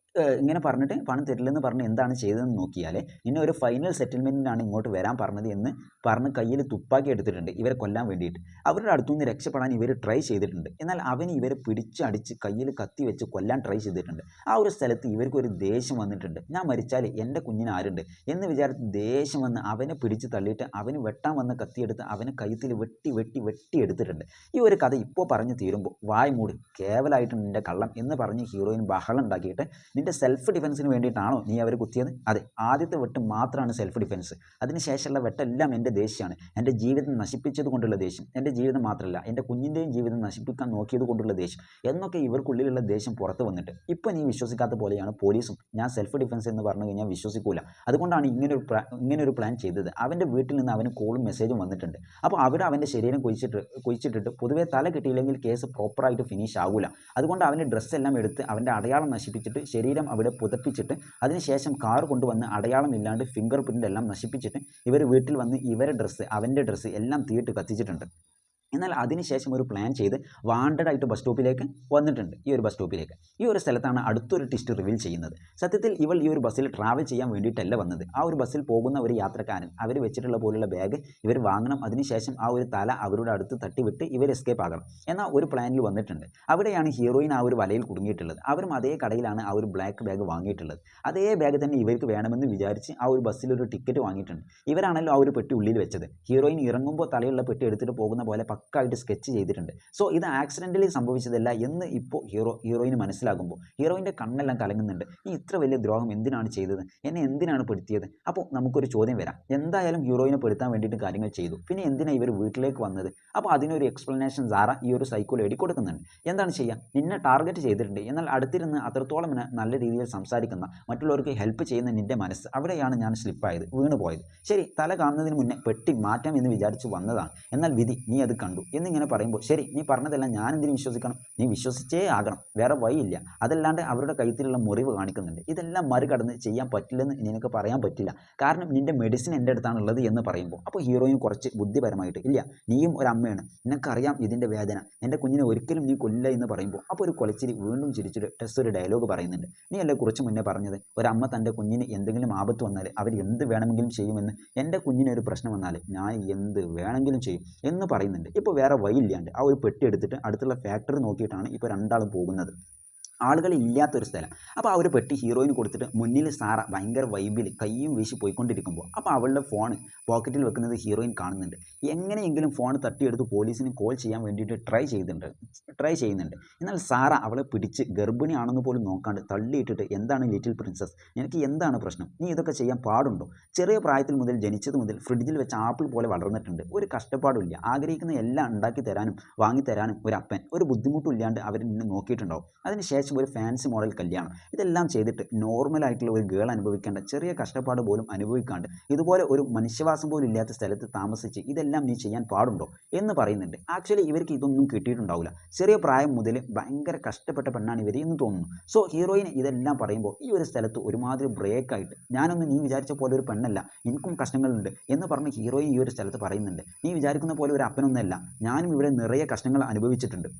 ഇങ്ങനെ പറഞ്ഞിട്ട് പണം തരില്ലെന്ന് പറഞ്ഞ് എന്താണ് ചെയ്തതെന്ന് നോക്കിയാൽ നിന്നെ ഒരു ഫൈനൽ സെറ്റിൽമെൻറ്റിനാണ് ഇങ്ങോട്ട് വരാൻ പറഞ്ഞത് എന്ന് പറഞ്ഞ് കയ്യിൽ തുപ്പാക്കി എടുത്തിട്ടുണ്ട് ഇവരെ കൊല്ലാൻ വേണ്ടിയിട്ട്. അവരുടെ അടുത്തുനിന്ന് രക്ഷപ്പെടാൻ ഇവർ ട്രൈ ചെയ്തിട്ടുണ്ട്. എന്നാൽ അവന് ഇവരെ പിടിച്ചടിച്ച് കയ്യിൽ കത്തി വെച്ച് കൊല്ലാൻ ട്രൈ ചെയ്തിട്ടുണ്ട്. ആ ഒരു സ്ഥലത്ത് ഇവർക്കൊരു ദേഷ്യം വന്നിട്ടുണ്ട്, ഞാൻ മരിച്ചാൽ എൻ്റെ കുഞ്ഞിന് ആരുണ്ട് എന്ന് വിചാരിച്ച് ദേഷ്യം വന്ന് അവനെ പിടിച്ച് തള്ളിയിട്ട് അവന് വെട്ടാൻ വന്ന കത്തിയെടുത്ത് അവനെ കഴുത്തിൽ വെട്ടി എടുത്തിട്ടുണ്ട്. ഈ ഒരു കഥ ഇപ്പോൾ പറഞ്ഞ് തീരുമ്പോൾ വായ് മൂടി, കേവലമായിട്ട് നിൻ്റെ കള്ളം എന്ന് പറഞ്ഞ് ഹീറോയിൻ ബഹളം ഉണ്ടാക്കിയിട്ട് നിൻ്റെ സെൽഫ് ഡിഫെൻസിന് വേണ്ടിയിട്ടാണോ നീ അവർ കുത്തിയത്? അതെ, ആദ്യത്തെ വെട്ട് മാത്രമാണ് സെൽഫ് ഡിഫെൻസ്, അതിനുശേഷമുള്ള വെട്ടെല്ലാം എൻ്റെ ദേഷ്യമാണ്, എൻ്റെ ജീവിതം നശിപ്പിച്ചത് കൊണ്ടുള്ള ദേഷ്യം, എൻ്റെ ജീവിതം മാത്രമല്ല എൻ്റെ കുഞ്ഞിൻ്റെയും ജീവിതം നശിപ്പിക്കാൻ നോക്കിയത് കൊണ്ടുള്ള ദേഷ്യം എന്നൊക്കെ ഇവർക്കുള്ളിലുള്ള ദേഷ്യം പുറത്ത് വന്നിട്ട് ഇപ്പോൾ നീ വിശ്വസിക്കാത്ത പോലെയാണ് പോലീസും ഞാൻ സെൽഫ് ഡിഫെൻസ് എന്ന് പറഞ്ഞു കഴിഞ്ഞാൽ വിശ്വസിക്കൂല. അതുകൊണ്ടാണ് ഇങ്ങനൊരു പ്ലാൻ ചെയ്തത്. അവൻ്റെ വീട്ടിൽ നിന്ന് അവന് കോളും മെസ്സേജും വന്നിട്ടുണ്ട്. അപ്പോൾ അവിടെ അവൻ്റെ ശരീരം കുഴിച്ചിട്ടിട്ട് പൊതുവേ തല കിട്ടിയില്ലെങ്കിൽ കേസ് പ്രോപ്പറായിട്ട് ഫിനിഷ് ആകില്ല. അതുകൊണ്ട് അവൻ്റെ ഡ്രസ്സെല്ലാം എടുത്ത് അവൻ്റെ അടയാളം നശിപ്പിച്ചിട്ട് ശരീരം അവിടെ പുതപ്പിച്ചിട്ട് അതിനുശേഷം കാർ കൊണ്ടുവന്ന് അടയാളം ഇല്ലാണ്ട് ഫിംഗർ പ്രിൻ്റ് എല്ലാം നശിപ്പിച്ചിട്ട് ഇവർ വീട്ടിൽ വന്ന് ഇവരുടെ ഡ്രസ്സ് അവൻ്റെ ഡ്രസ്സ് എല്ലാം തീയിട്ട് കത്തിച്ചിട്ടുണ്ട്. എന്നാൽ അതിനുശേഷം ഒരു പ്ലാൻ ചെയ്ത് വാണ്ടഡ് ആയിട്ട് ബസ് സ്റ്റോപ്പിലേക്ക് വന്നിട്ടുണ്ട്. ഈ ഒരു ബസ് സ്റ്റോപ്പിലേക്ക് ഈ ഒരു സ്ഥലത്താണ് അടുത്തൊരു ട്വിസ്റ്റ് റിവീൽ ചെയ്യുന്നത്. സത്യത്തിൽ ഇവൾ ഈ ഒരു ബസ്സിൽ ട്രാവൽ ചെയ്യാൻ വേണ്ടിയിട്ടല്ല വന്നത്. ആ ഒരു ബസ്സിൽ പോകുന്ന ഒരു യാത്രക്കാരൻ അവർ വെച്ചിട്ടുള്ള പോലുള്ള ബാഗ് ഇവർ വാങ്ങണം, അതിനുശേഷം ആ ഒരു തല അവരുടെ അടുത്ത് തട്ടിവിട്ട് ഇവർ എസ്കേപ്പ് ആകണം എന്ന ഒരു പ്ലാനിൽ വന്നിട്ടുണ്ട്. അവിടെയാണ് ഹീറോയിൻ ആ ഒരു വലയിൽ കുടുങ്ങിയിട്ടുള്ളത്. അവരും അതേ കടയിലാണ് ആ ഒരു ബ്ലാക്ക് ബാഗ് വാങ്ങിയിട്ടുള്ളത്. അതേ ബാഗ് തന്നെ ഇവർക്ക് വേണമെന്ന് വിചാരിച്ച് ആ ഒരു ബസ്സിലൊരു ടിക്കറ്റ് വാങ്ങിയിട്ടുണ്ട്. ഇവരാണല്ലോ ആ ഒരു പെട്ടി ഉള്ളിൽ വെച്ചത്. ഹീറോയിൻ ഇറങ്ങുമ്പോൾ തലയുള്ള പെട്ടി എടുത്തിട്ട് പോകുന്ന പോലെ പക്കായിട്ട് സ്കെച്ച് ചെയ്തിട്ടുണ്ട്. സോ ഇത് ആക്സിഡൻ്റലി സംഭവിച്ചതല്ല എന്ന് ഇപ്പോൾ ഹീറോയിന് മനസ്സിലാകുമ്പോൾ ഹീറോയിൻ്റെ കണ്ണെല്ലാം കലങ്ങുന്നുണ്ട്. നീ ഇത്ര വലിയ ദ്രോഹം എന്തിനാണ് ചെയ്തത്? എന്നെ എന്തിനാണ് പെടുത്തിയത്? അപ്പോൾ നമുക്കൊരു ചോദ്യം വരാം. എന്തായാലും ഹീറോയിനെ പെടുത്താൻ വേണ്ടിയിട്ട് കാര്യങ്ങൾ ചെയ്തു, പിന്നെ എന്തിനാണ് ഇവർ വീട്ടിലേക്ക് വന്നത്? അപ്പോൾ അതിനൊരു എക്സ്പ്ലനേഷൻ സാറ ഈ ഒരു സൈക്കോ ലേഡി കൊടുക്കുന്നുണ്ട്. എന്താണ് ചെയ്യുക? നിന്നെ ടാർഗറ്റ് ചെയ്തിട്ടുണ്ട്, എന്നാൽ അടുത്തിരുന്ന് അത്രത്തോളം നല്ല രീതിയിൽ സംസാരിക്കുന്ന, മറ്റുള്ളവർക്ക് ഹെൽപ്പ് ചെയ്യുന്ന നിൻ്റെ മനസ്സ്, അവിടെയാണ് ഞാൻ സ്ലിപ്പായത്, വീണ് പോയത്. ശരി, തല കാണുന്നതിന് മുന്നേ പെട്ടി മാറ്റാം എന്ന് വിചാരിച്ച് വന്നതാണ്, എന്നാൽ വിധി നീ അത് കണ്ടു എന്നിങ്ങനെ പറയുമ്പോൾ, ശരി നീ പറഞ്ഞതെല്ലാം ഞാൻ എന്തിനു വിശ്വസിക്കണം? നീ വിശ്വസിച്ചേ ആകണം, വേറെ വഴിയില്ല. അതല്ലാണ്ട് അവരുടെ കഴുത്തിലുള്ള മുറിവ് കാണിക്കുന്നുണ്ട്. ഇതെല്ലാം മറികടന്ന് ചെയ്യാൻ പറ്റില്ലെന്ന് നിനക്ക് പറയാൻ പറ്റില്ല, കാരണം നിൻ്റെ മെഡിസിൻ എൻ്റെ അടുത്താണുള്ളത് എന്ന് പറയുമ്പോൾ അപ്പോൾ ഹീറോയിൻ കുറച്ച് ബുദ്ധിപരമായിട്ട്, ഇല്ല നീയും ഒരു അമ്മയാണ്, നിനക്കറിയാം ഇതിൻ്റെ വേദന, എൻ്റെ കുഞ്ഞിനെ ഒരിക്കലും നീ കൊല്ലില്ല എന്ന് പറയുമ്പോൾ അപ്പോൾ ഒരു കൊലച്ചിരി വീണ്ടും ചിരിച്ചിട്ട് ടെസ്റ്റ് ഒരു ഡയലോഗ് പറയുന്നുണ്ട്. നീ അല്ലേ കുറച്ച് മുന്നേ പറഞ്ഞത് ഒരമ്മ തൻ്റെ കുഞ്ഞിന് എന്തെങ്കിലും ആപത്ത് വന്നാൽ അവർ എന്ത് വേണമെങ്കിലും ചെയ്യുമെന്ന്? എൻ്റെ കുഞ്ഞിനൊരു പ്രശ്നം വന്നാൽ ഞാൻ എന്ത് വേണമെങ്കിലും ചെയ്യും എന്ന് പറയുന്നുണ്ട്. ഇപ്പോൾ വേറെ വഴിയില്ലാണ്ട് ആ ഒരു പെട്ടി എടുത്തിട്ട് അടുത്തുള്ള ഫാക്ടറി നോക്കിയിട്ടാണ് ഇപ്പോൾ രണ്ടാളും പോകുന്നത്. ആളുകളില്ലാത്തൊരു സ്ഥലം. അപ്പോൾ ആ ഒരു പെട്ടി ഹീറോയിന് കൊടുത്തിട്ട് മുന്നിൽ സാറ ഭയങ്കര വൈബിൽ കയ്യും വീശി പോയിക്കൊണ്ടിരിക്കുമ്പോൾ അപ്പോൾ അവളുടെ ഫോൺ പോക്കറ്റിൽ വെക്കുന്നത് ഹീറോയിൻ കാണുന്നുണ്ട്. എങ്ങനെയെങ്കിലും ഫോൺ തട്ടിയെടുത്ത് പോലീസിന് കോൾ ചെയ്യാൻ വേണ്ടിയിട്ട് ട്രൈ ചെയ്യുന്നുണ്ട്. എന്നാൽ സാറ അവളെ പിടിച്ച് ഗർഭിണിയാണെന്ന് പോലും നോക്കാണ്ട് തള്ളിയിട്ടിട്ട്, എന്താണ് ലിറ്റിൽ പ്രിൻസസ്, നിനക്ക് എന്താണ് പ്രശ്നം? നീ ഇതൊക്കെ ചെയ്യാൻ പാടുണ്ടോ? ചെറിയ പ്രായത്തിൽ മുതൽ ജനിച്ചത് മുതൽ ഫ്രിഡ്ജിൽ വെച്ച ആപ്പിൾ പോലെ വളർന്നിട്ടുണ്ട്, ഒരു കഷ്ടപ്പാടുമില്ല, ആഗ്രഹിക്കുന്ന എല്ലാം ഉണ്ടാക്കി തരാനും വാങ്ങിത്തരാനും ഒരു അപ്പൻ, ഒരു ബുദ്ധിമുട്ടും ഇല്ലാണ്ട് അവർ നിന്നെ നോക്കിയിട്ടുണ്ടാവും. അതിനുശേഷം ഒരു ഫാൻസി മോഡൽ കല്യാണം, ഇതെല്ലാം ചെയ്തിട്ട് നോർമലായിട്ടുള്ള ഒരു ഗേൾ അനുഭവിക്കേണ്ട ചെറിയ കഷ്ടപ്പാട് പോലും അനുഭവിക്കാണ്ട് ഇതുപോലെ ഒരു മനുഷ്യവാസം പോലും ഇല്ലാത്ത സ്ഥലത്ത് താമസിച്ച് ഇതെല്ലാം നീ ചെയ്യാൻ പാടുണ്ടോ എന്ന് പറയുന്നുണ്ട്. ആക്ച്വലി ഇവർക്ക് ഇതൊന്നും കിട്ടിയിട്ടുണ്ടാവില്ല. ചെറിയ പ്രായം മുതൽ ഭയങ്കര കഷ്ടപ്പെട്ട പെണ്ണാണ് ഇവർ എന്ന് തോന്നുന്നു. സോ ഹീറോയിൻ ഇതെല്ലാം പറയുമ്പോൾ ഈ ഒരു സ്ഥലത്ത് ഒരുമാതിരി ബ്രേക്കായിട്ട്, ഞാനൊന്നും നീ വിചാരിച്ച പോലെ ഒരു പെണ്ണല്ല, എനിക്കും കഷ്ടങ്ങളുണ്ട് എന്ന് പറഞ്ഞ് ഹീറോയിൻ ഈ ഒരു സ്ഥലത്ത് പറയുന്നുണ്ട്. നീ വിചാരിക്കുന്ന പോലെ ഒരു അപ്പനൊന്നല്ല, ഞാനും ഇവിടെ നിറയെ കഷ്ടങ്ങൾ അനുഭവിച്ചിട്ടുണ്ട്.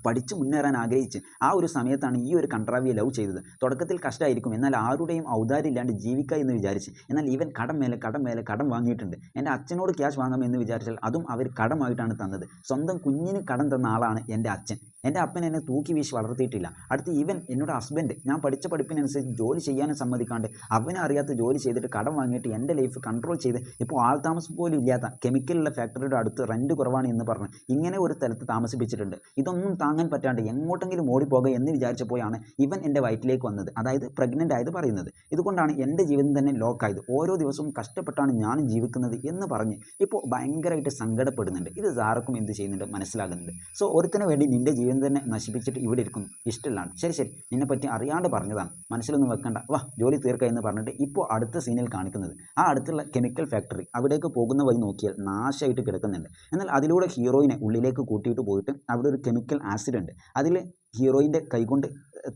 പഠിച്ച് മുന്നേറാൻ ആഗ്രഹിച്ച് ആ ഒരു സമയത്താണ് ഈ ഒരു കൺട്രാവിയെ ലവ് ചെയ്തത്. തുടക്കത്തിൽ കഷ്ടമായിരിക്കും, എന്നാൽ ആരുടെയും ഔദാര്യം ഇല്ലാണ്ട് ജീവിക്കുക എന്ന് വിചാരിച്ച്. എന്നാൽ ഇവൻ കടം മേലെ കടം വാങ്ങിയിട്ടുണ്ട്. എൻ്റെ അച്ഛനോട് ക്യാഷ് വാങ്ങാമെന്ന് വിചാരിച്ചാൽ അതും അവർ കടമായിട്ടാണ് തന്നത്. സ്വന്തം കുഞ്ഞിന് കടം തന്ന ആളാണ് എൻ്റെ അച്ഛൻ. എൻ്റെ അപ്പൻ എന്നെ തൂക്കി വീശി വളർത്തിയിട്ടില്ല. അടുത്ത് ഇവൻ എന്നോട് ഹസ്ബൻഡ്, ഞാൻ പഠിച്ച പഠിപ്പിനനുസരിച്ച് ജോലി ചെയ്യാനും സമ്മതിക്കാണ്ട് അവനെ അറിയാത്ത ജോലി ചെയ്തിട്ട് കടം വാങ്ങിയിട്ട് എൻ്റെ ലൈഫ് കൺട്രോൾ ചെയ്ത് ഇപ്പോൾ ആൾതാമസം പോലും ഇല്ലാത്ത കെമിക്കലുള്ള ഫാക്ടറിയുടെ അടുത്ത് റെൻറ്റ് കുറവാണ് എന്ന് പറഞ്ഞ് ഇങ്ങനെ ഒരു സ്ഥലത്ത് താമസിപ്പിച്ചിട്ടുണ്ട്. ഇതൊന്നും താങ്ങാൻ പറ്റാണ്ട് എങ്ങോട്ടെങ്കിലും ഓടിപ്പോകുക എന്ന് വിചാരിച്ചപ്പോഴാണ് ഇവൻ എൻ്റെ വയറ്റിലേക്ക് വന്നത്, അതായത് പ്രഗ്നൻ്റ് ആയത് പറയുന്നത്. ഇതുകൊണ്ടാണ് എൻ്റെ ജീവിതം തന്നെ ലോക്കായത്, ഓരോ ദിവസവും കഷ്ടപ്പെട്ടാണ് ഞാനും ജീവിക്കുന്നത് എന്ന് പറഞ്ഞ് ഇപ്പോൾ ഭയങ്കരമായിട്ട് സങ്കടപ്പെടുന്നുണ്ട്. ഇത് സാറക്കും എന്ത് ചെയ്യുന്നുണ്ട് മനസ്സിലാകുന്നുണ്ട്. സോ ഒരുത്തിന് വേണ്ടി നിൻ്റെ ജീവിതം തന്നെ നശിപ്പിച്ചിട്ട് ഇവിടെ ഇരിക്കുന്നു, ഇഷ്ടമില്ലാണ്. ശരി നിന്നെപ്പറ്റി അറിയാണ്ട് പറഞ്ഞതാണ്, മനസ്സിലൊന്നും വെക്കണ്ട, വാ ജോലി തീർക്കുക എന്ന് പറഞ്ഞിട്ട് ഇപ്പോൾ അടുത്ത സീനിൽ കാണിക്കുന്നത് ആ അടുത്തുള്ള കെമിക്കൽ ഫാക്ടറി. അവിടേക്ക് പോകുന്ന വഴി നോക്കിയാൽ നാശമായിട്ട് കിടക്കുന്നുണ്ട്. എന്നാൽ അതിലൂടെ ഹീറോയിനെ ഉള്ളിലേക്ക് കൂട്ടിയിട്ട് പോയിട്ട് അവിടെ ഒരു കെമിക്കൽ ആസിഡ് ഉണ്ട്, അതിൽ ഹീറോയിൻ്റെ കൈകൊണ്ട്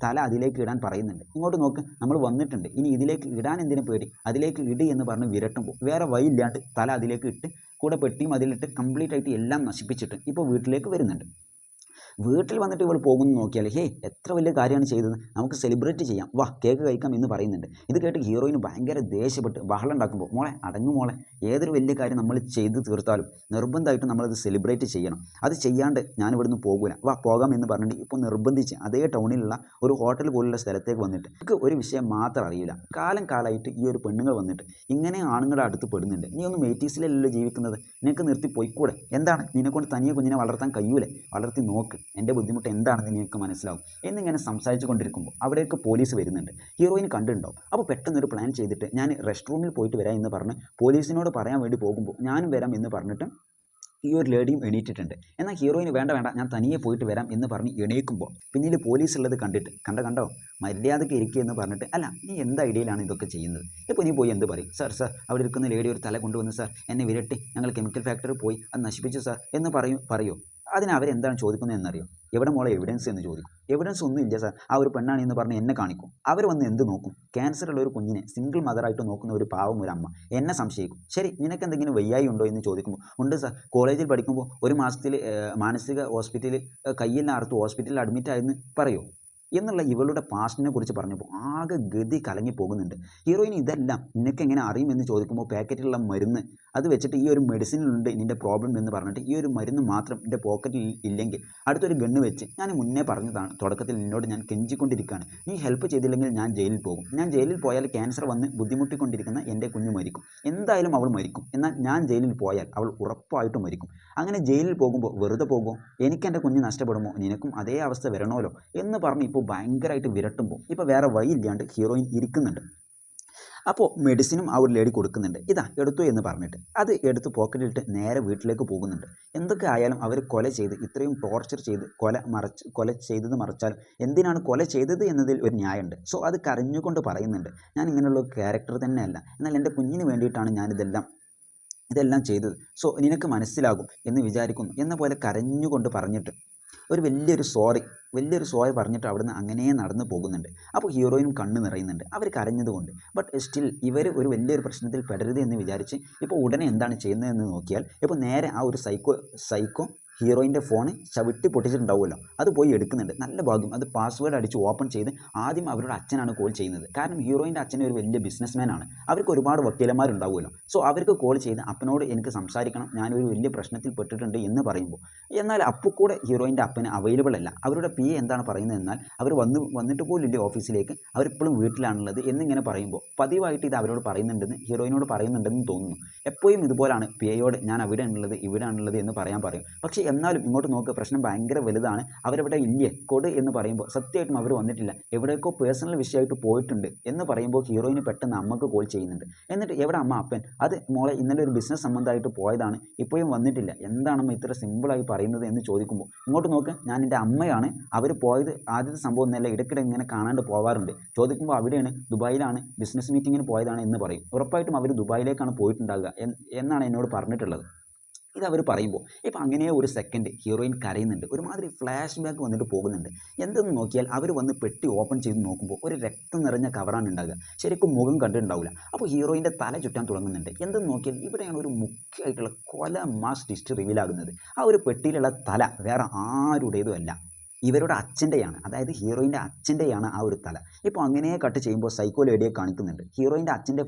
തല അതിലേക്ക് ഇടാൻ പറയുന്നുണ്ട്. ഇങ്ങോട്ട് നോക്ക്, നമ്മൾ വന്നിട്ടുണ്ട്, ഇനി ഇതിലേക്ക് ഇടാൻ എന്തിനു പേടി, അതിലേക്ക് ഇടി എന്ന് പറഞ്ഞ് വിരട്ടുമ്പോൾ വേറെ വഴിയില്ലാണ്ട് തല അതിലേക്ക് ഇട്ട് കൂടെ പെട്ടിയും അതിലിട്ട് കംപ്ലീറ്റ് ആയിട്ട് എല്ലാം നശിപ്പിച്ചിട്ട് ഇപ്പോൾ വീട്ടിലേക്ക് വരുന്നുണ്ട്. വീട്ടിൽ വന്നിട്ട് ഇവൾ പോകുന്നു നോക്കിയാൽ, ഹേ എത്ര വലിയ കാര്യമാണ് ചെയ്തത്, നമുക്ക് സെലിബ്രേറ്റ് ചെയ്യാം, വാ കേക്ക് കഴിക്കാം എന്ന് പറയുന്നുണ്ട്. ഇത് കേട്ട് ഹീറോയിന് ഭയങ്കര ദേഷ്യപ്പെട്ട് ബഹളം ഉണ്ടാക്കുമ്പോൾ, മോളെ അടങ്ങു മോളെ, ഏതൊരു വലിയ കാര്യം നമ്മൾ ചെയ്ത് തീർത്താലും നിർബന്ധമായിട്ട് നമ്മളത് സെലിബ്രേറ്റ് ചെയ്യണം, അത് ചെയ്യാണ്ട് ഞാൻ ഇവിടുന്ന് പോകില്ല, വാ പോകാം എന്ന് പറഞ്ഞിട്ട് ഇപ്പോൾ നിർബന്ധിച്ച് അതേ ടൗണിലുള്ള ഒരു ഹോട്ടൽ പോലുള്ള സ്ഥലത്തേക്ക് വന്നിട്ട് എനിക്ക് ഒരു വിഷയം മാത്രം അറിയില്ല, കാലമായിട്ട് ഈ ഒരു പെണ്ണുങ്ങൾ വന്നിട്ട് ഇങ്ങനെ ആണുങ്ങളുടെ അടുത്ത് പെടുന്നുണ്ട്, നീ ഒന്നും 80s ജീവിക്കുന്നത്, നിനക്ക് നിർത്തി പോയിക്കൂടെ, എന്താണ് നിന്നെക്കൊണ്ട് തനിയെ കുഞ്ഞിനെ വളർത്താൻ കഴിയൂലേ, വളർത്തി നോക്ക്, എൻ്റെ ബുദ്ധിമുട്ട് എന്താണെന്ന് നിനക്ക് മനസ്സിലാവും എന്നിങ്ങനെ സംസാരിച്ചു കൊണ്ടിരിക്കുമ്പോൾ അവിടേക്ക് പോലീസ് വരുന്നുണ്ട്. ഹീറോയിൻ കണ്ടിട്ടുണ്ടാവും. അപ്പോൾ പെട്ടെന്നൊരു പ്ലാൻ ചെയ്തിട്ട് ഞാൻ റെസ്റ്റ് റൂമിൽ പോയിട്ട് വരാം എന്ന് പറഞ്ഞ് പോലീസിനോട് പറയാൻ വേണ്ടി പോകുമ്പോൾ ഞാനും വരാം എന്ന് പറഞ്ഞിട്ട് ഈ ഒരു ലേഡിയും എണീറ്റിട്ടുണ്ട്. എന്നാൽ ഹീറോയിന് വേണ്ട ഞാൻ തനിയെ പോയിട്ട് വരാം എന്ന് പറഞ്ഞ് എണീക്കുമ്പോൾ പിന്നിൽ പോലീസ് ഉള്ളത് കണ്ടിട്ട്, കണ്ടോ മര്യാദയ്ക്ക് ഇരിക്കുക എന്ന് പറഞ്ഞിട്ട്, അല്ല നീ എന്ത് ഐഡിയയിലാണ് ഇതൊക്കെ ചെയ്യുന്നത്, ഇപ്പോൾ നീ പോയി എന്ത് പറയും, സാർ അവിടെ ഇരിക്കുന്ന ലേഡി ഒരു തല കൊണ്ടുവന്ന് സാർ എന്നെ വിരട്ടി ഞങ്ങൾ കെമിക്കൽ ഫാക്ടറി പോയി അത് നശിപ്പിച്ചു സാർ എന്ന് പറയോ അതിന് അവരെന്താണ് ചോദിക്കുന്നത് എന്നറിയോ? എവിടെ മോളെ എവിഡൻസ് എന്ന് ചോദിക്കും. എവിഡൻസ് ഒന്നും ഇല്ല സാർ, ആ ഒരു പെണ്ണാണ് എന്ന് പറഞ്ഞ് എന്നെ കാണിക്കും. അവർ വന്ന് എന്ത് നോക്കും? ക്യാൻസർ ഉള്ള ഒരു കുഞ്ഞിനെ സിംഗിൾ മദറായിട്ട് നോക്കുന്ന ഒരു പാവം ഒരു അമ്മ എന്നെ സംശയിക്കും. ശരി, നിനക്ക് എന്തെങ്കിലും വയ്യായി ഉണ്ടോ എന്ന് ചോദിക്കുമ്പോൾ ഉണ്ട് സാർ, കോളേജിൽ പഠിക്കുമ്പോൾ ഒരു മാസത്തിൽ മാനസിക ഹോസ്പിറ്റലിൽ കയ്യെല്ലാം അറുത്ത് ഹോസ്പിറ്റലിൽ അഡ്മിറ്റ് ആയെന്ന് പറയോ എന്നുള്ള ഇവളുടെ പാസ്റ്റിനെ കുറിച്ച് പറഞ്ഞപ്പോൾ ആകെ ഗതി കലങ്ങി പോകുന്നുണ്ട്. ഹീറോയിൻ ഇതെല്ലാം നിനക്ക് എങ്ങനെ അറിയുമെന്ന് ചോദിക്കുമ്പോൾ പാക്കറ്റിലുള്ള മരുന്ന് അത് വെച്ചിട്ട് ഈ ഒരു മെഡിസിനുണ്ട് നിൻ്റെ പ്രോബ്ലം എന്ന് പറഞ്ഞിട്ട് ഈ ഒരു മരുന്ന് മാത്രം എൻ്റെ പോക്കറ്റിൽ ഇല്ലെങ്കിൽ അടുത്തൊരു ഗണ്ണ് വെച്ച് ഞാൻ മുന്നേ പറഞ്ഞതാണ്, തുടക്കത്തിൽ നിന്നോട് ഞാൻ കെഞ്ചിക്കൊണ്ടിരിക്കുകയാണ്, നീ ഹെൽപ്പ് ചെയ്തില്ലെങ്കിൽ ഞാൻ ജയിലിൽ പോകും. ഞാൻ ജയിലിൽ പോയാൽ ക്യാൻസർ വന്ന് ബുദ്ധിമുട്ടിക്കൊണ്ടിരിക്കുന്ന എൻ്റെ കുഞ്ഞ് മരിക്കും. എന്തായാലും അവൾ മരിക്കും. എന്നാൽ ഞാൻ ജയിലിൽ പോയാൽ അവൾ ഉറപ്പായിട്ടും മരിക്കും. അങ്ങനെ ജയിലിൽ പോകുമ്പോൾ വെറുതെ പോകുമോ? എനിക്ക് എൻ്റെ കുഞ്ഞ് നഷ്ടപ്പെടുമോ? നിനക്കും അതേ അവസ്ഥ വരണമല്ലോ എന്ന് പറഞ്ഞ് ഇപ്പോൾ ഭയങ്കരമായിട്ട് വിരട്ടുമ്പോൾ ഇപ്പോൾ വേറെ വഴിയില്ലാണ്ട് ഹീറോയിൻ ഇരിക്കുന്നുണ്ട്. അപ്പോൾ മെഡിസിനും ആ ഒരു ലേഡി കൊടുക്കുന്നുണ്ട്. ഇതാ എടുത്തു എന്ന് പറഞ്ഞിട്ട് അത് എടുത്ത് പോക്കറ്റിലിട്ട് നേരെ വീട്ടിലേക്ക് പോകുന്നുണ്ട്. എന്തൊക്കെ ആയാലും അവർ കൊല ചെയ്ത് ഇത്രയും ടോർച്ചർ ചെയ്ത് കൊല ചെയ്തത് മറച്ചാലും എന്തിനാണ് കൊല ചെയ്തത് എന്നതിൽ ഒരു ന്യായമുണ്ട്. സോ അത് കരഞ്ഞുകൊണ്ട് പറയുന്നുണ്ട്, ഞാൻ ഇങ്ങനെയുള്ള ക്യാരക്ടർ തന്നെയല്ല, എന്നാൽ എൻ്റെ കുഞ്ഞിന് വേണ്ടിയിട്ടാണ് ഇതെല്ലാം ചെയ്തത്. സോ നിനക്ക് മനസ്സിലാകും എന്ന് വിചാരിക്കുന്നു എന്ന പോലെ കരഞ്ഞുകൊണ്ട് പറഞ്ഞിട്ട് ഒരു വലിയൊരു സോറി പറഞ്ഞിട്ട് അവിടുന്ന് അങ്ങനെ നടന്നു പോകുന്നുണ്ട്. അപ്പോൾ ഹീറോയിനും കണ്ണ് നിറയുന്നുണ്ട് അവർ കരഞ്ഞതുകൊണ്ട്. ബട്ട് സ്റ്റിൽ ഇവർ ഒരു വലിയൊരു പ്രശ്നത്തിൽ പെടരുത് എന്ന് വിചാരിച്ച് ഇപ്പോൾ ഉടനെ എന്താണ് ചെയ്യുന്നതെന്ന് നോക്കിയാൽ ഇപ്പോൾ നേരെ ആ ഒരു സൈക്കോ ഹീറോയിൻ്റെ ഫോണ് ചവിട്ടി പൊട്ടിച്ചിട്ടുണ്ടാവുമല്ലോ, അത് പോയി എടുക്കുന്നുണ്ട്. നല്ല ഭാഗ്യം, അത് പാസ്വേഡ് അടിച്ച് ഓപ്പൺ ചെയ്ത് ആദ്യം അവരുടെ അച്ഛനാണ് കോൾ ചെയ്യുന്നത്. കാരണം ഹീറോയിൻ്റെ അച്ഛൻ ഒരു വലിയ ബിസിനസ്മാനാണ്, അവർക്ക് ഒരുപാട് വക്കീലന്മാരുണ്ടാവുമല്ലോ. സോ അവർക്ക് കോൾ ചെയ്ത് അപ്പനോട് എനിക്ക് സംസാരിക്കണം, ഞാനൊരു വലിയ പ്രശ്നത്തിൽ പെട്ടിട്ടുണ്ട് എന്ന് പറയുമ്പോൾ എന്നാൽ അപ്പോൾ കൂടെ ഹീറോയിൻ്റെ അപ്പന് അവൈലബിൾ അല്ല. അവരുടെ PA എന്താണ് പറയുന്നത് എന്നാൽ അവർ വന്നിട്ട് പോലില്ല ഓഫീസിലേക്ക്, അവരിപ്പോഴും വീട്ടിലാണുള്ളത് എന്നിങ്ങനെ പറയുമ്പോൾ പതിവായിട്ട് ഇത് അവരോട് പറയുന്നുണ്ടെന്ന് ഹീറോയിനോട് പറയുന്നുണ്ടെന്ന് തോന്നുന്നു. എപ്പോഴും ഇതുപോലാണ് PAയോട് ഞാൻ ഇവിടെയാണുള്ളത് എന്ന് പറയും. പക്ഷേ എന്നാലും ഇങ്ങോട്ട് നോക്കുക, പ്രശ്നം ഭയങ്കര വലുതാണ്, അവരെവിടെ ഇല്ലേ കൊട് എന്ന് പറയുമ്പോൾ സത്യമായിട്ടും അവർ വന്നിട്ടില്ല, എവിടേക്കോ പേഴ്സണൽ വിഷയമായിട്ട് പോയിട്ടുണ്ട് എന്ന് പറയുമ്പോൾ ഹീറോയിന് പെട്ടെന്ന് അമ്മക്ക് കോൾ ചെയ്യുന്നുണ്ട്. എന്നിട്ട് എവിടെ അമ്മ? അപ്പൻ അത് മോളെ ഇന്നലെ ഒരു ബിസിനസ് സംബന്ധമായിട്ട് പോയതാണ്, ഇപ്പോഴും വന്നിട്ടില്ല, എന്താണമ്മ ഇത്ര സിമ്പിളായി പറയുന്നത് എന്ന് ചോദിക്കുമ്പോൾ ഇങ്ങോട്ട് നോക്ക്, ഞാൻ എൻ്റെ അമ്മയാണ്, അവർ പോയത് ആദ്യത്തെ സംഭവം ഒന്നല്ല, ഇടയ്ക്കിടെ ഇങ്ങനെ കാണാണ്ട് പോവാറുണ്ട്. ചോദിക്കുമ്പോൾ അവിടെയാണ് ദുബായിലാണ് ബിസിനസ് മീറ്റിങ്ങിന് പോയതാണ് എന്ന് പറയും. ഉറപ്പായിട്ടും അവർ ദുബായിലേക്കാണ് പോയിട്ടുണ്ടാകുക എന്നാണ് എന്നോട് പറഞ്ഞിട്ടുള്ളത്. ഇതവർ പറയുമ്പോൾ ഇപ്പോൾ അങ്ങനെ ഒരു സെക്കൻഡ് ഹീറോയിൻ കരയുന്നുണ്ട്, ഒരുമാതിരി ഫ്ലാഷ് ബാക്ക് വന്നിട്ട് പോകുന്നുണ്ട്. എന്തെന്ന് നോക്കിയാൽ അവർ വന്ന് പെട്ടി ഓപ്പൺ ചെയ്ത് നോക്കുമ്പോൾ ഒരു രക്തം നിറഞ്ഞ കവറാണ് ഉണ്ടാകുക, ശരിക്കും മുഖം കണ്ടിട്ടുണ്ടാവില്ല. അപ്പോൾ ഹീറോയിൻ്റെ തല ചുറ്റാൻ തുടങ്ങുന്നുണ്ട്. എന്തെന്ന് നോക്കിയാൽ ഇവിടെയാണ് ഒരു മുഖ്യമായിട്ടുള്ള കൊല മാസ് ട്വിസ്റ്റ് റിവീലാകുന്നത്. ആ ഒരു പെട്ടിയിലുള്ള തല വേറെ ആരുടേതും അല്ല, ഇവരുടെ അച്ഛൻ്റെയാണ്, അതായത് ഹീറോയിൻ്റെ അച്ഛൻ്റെയാണ് ആ ഒരു തല. ഇപ്പോൾ അങ്ങനെ കട്ട് ചെയ്യുമ്പോൾ സൈക്കോ ലേഡിയെ കാണിക്കുന്നുണ്ട്. ഹീറോയിൻ്റെ അച്ഛൻ്റെ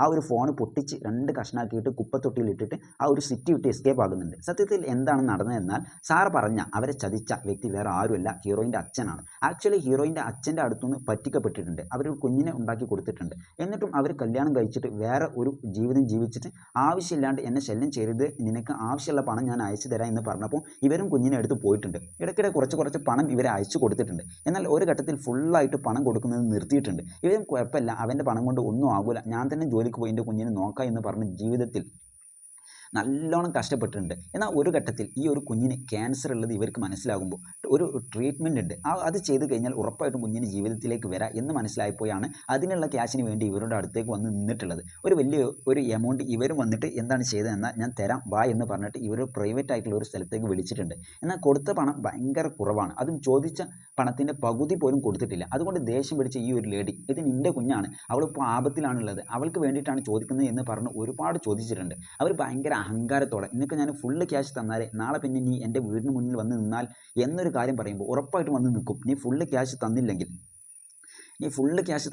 ആ ഒരു ഫോൺ പൊട്ടിച്ച് 2 കഷ്ണാക്കിയിട്ട് കുപ്പത്തൊട്ടിയിൽ ഇട്ടിട്ട് ആ ഒരു സിറ്റി വിട്ട് എസ്കേപ്പ് ആകുന്നുണ്ട്. സത്യത്തിൽ എന്താണ് നടന്നതെന്നാൽ സാർ പറഞ്ഞ അവരെ ചതിച്ച വ്യക്തി വേറെ ആരുമല്ല, ഹീറോയിൻ്റെ അച്ഛനാണ്. ആക്ച്വലി ഹീറോയിൻ്റെ അച്ഛൻ്റെ അടുത്തുനിന്ന് പറ്റിക്കപ്പെട്ടിട്ടുണ്ട്, അവരൊരു കുഞ്ഞിനെ ഉണ്ടാക്കി കൊടുത്തിട്ടുണ്ട്. എന്നിട്ടും അവർ കല്യാണം കഴിച്ചിട്ട് വേറെ ഒരു ജീവിതം ജീവിച്ചിട്ട് ആവശ്യമില്ലാണ്ട് എന്നെ ശല്യം ചെയ്തത്, നിനക്ക് ആവശ്യമുള്ള പണം ഞാൻ അയച്ചു തരാം എന്ന് പറഞ്ഞപ്പോൾ ഇവരും കുഞ്ഞിനെ എടുത്ത് പോയിട്ടുണ്ട്. ഇടയ്ക്കിടെ കുറച്ച് പണം ഇവരെ അയച്ചു കൊടുത്തിട്ടുണ്ട്. എന്നാൽ ഒരു ഘട്ടത്തിൽ ഫുള്ളായിട്ട് പണം കൊടുക്കുന്നത് നിർത്തിയിട്ടുണ്ട്. ഇവരും കുഴപ്പമില്ല, അവൻ്റെ പണം കൊണ്ട് ഒന്നും ആകില്ല, ഞാൻ തന്നെ ജോലിക്ക് പോയി എൻ്റെ കുഞ്ഞിനെ നോക്കാം എന്ന് പറഞ്ഞ് ജീവിതത്തിൽ നല്ലോണം കഷ്ടപ്പെട്ടിട്ടുണ്ട്. എന്നാൽ ഒരു ഘട്ടത്തിൽ ഈ ഒരു കുഞ്ഞിന് ക്യാൻസർ ഉള്ളത് ഇവർക്ക് മനസ്സിലാകുമ്പോൾ ഒരു ട്രീറ്റ്മെൻറ്റ് ഉണ്ട്, അത് ചെയ്ത് കഴിഞ്ഞാൽ ഉറപ്പായിട്ടും കുഞ്ഞിന് ജീവിതത്തിലേക്ക് വരാം എന്ന് മനസ്സിലായപ്പോഴാണ് അതിനുള്ള ക്യാഷിന് വേണ്ടി ഇവരുടെ അടുത്തേക്ക് വന്ന് നിന്നിട്ടുള്ളത്. ഒരു എമൗണ്ട് ഇവരും വന്നിട്ട് എന്താണ് ചെയ്തതെന്നാൽ ഞാൻ തരാം വാ എന്ന് പറഞ്ഞിട്ട് ഇവർ പ്രൈവറ്റ് ആയിട്ടുള്ള ഒരു സ്ഥലത്തേക്ക് വിളിച്ചിട്ടുണ്ട്. എന്നാൽ കൊടുത്ത പണം ഭയങ്കര കുറവാണ്, അതും ചോദിച്ച പണത്തിൻ്റെ പകുതി പോലും കൊടുത്തിട്ടില്ല. അതുകൊണ്ട് ദേഷ്യം പിടിച്ച ഈ ഒരു ലേഡി, ഇത് നിൻ്റെ കുഞ്ഞാണ്, അവളിപ്പോൾ ആപത്തിലാണുള്ളത്, അവൾക്ക് വേണ്ടിയിട്ടാണ് ചോദിക്കുന്നത് എന്ന് പറഞ്ഞ് ഒരുപാട് ചോദിച്ചിട്ടുണ്ട്. അവർ ഭയങ്കര അഹങ്കാരത്തോടെ നിനക്ക് ഞാൻ ഫുള്ള് ക്യാഷ് തന്നാലേ നാളെ പിന്നെ നീ എൻ്റെ വീടിന് മുന്നിൽ വന്ന് നിന്നാൽ എന്നൊരു കാര്യം പറയുമ്പോൾ ഉറപ്പായിട്ടും വന്ന് നിൽക്കും. നീ ഫുള്ള് ക്യാഷ്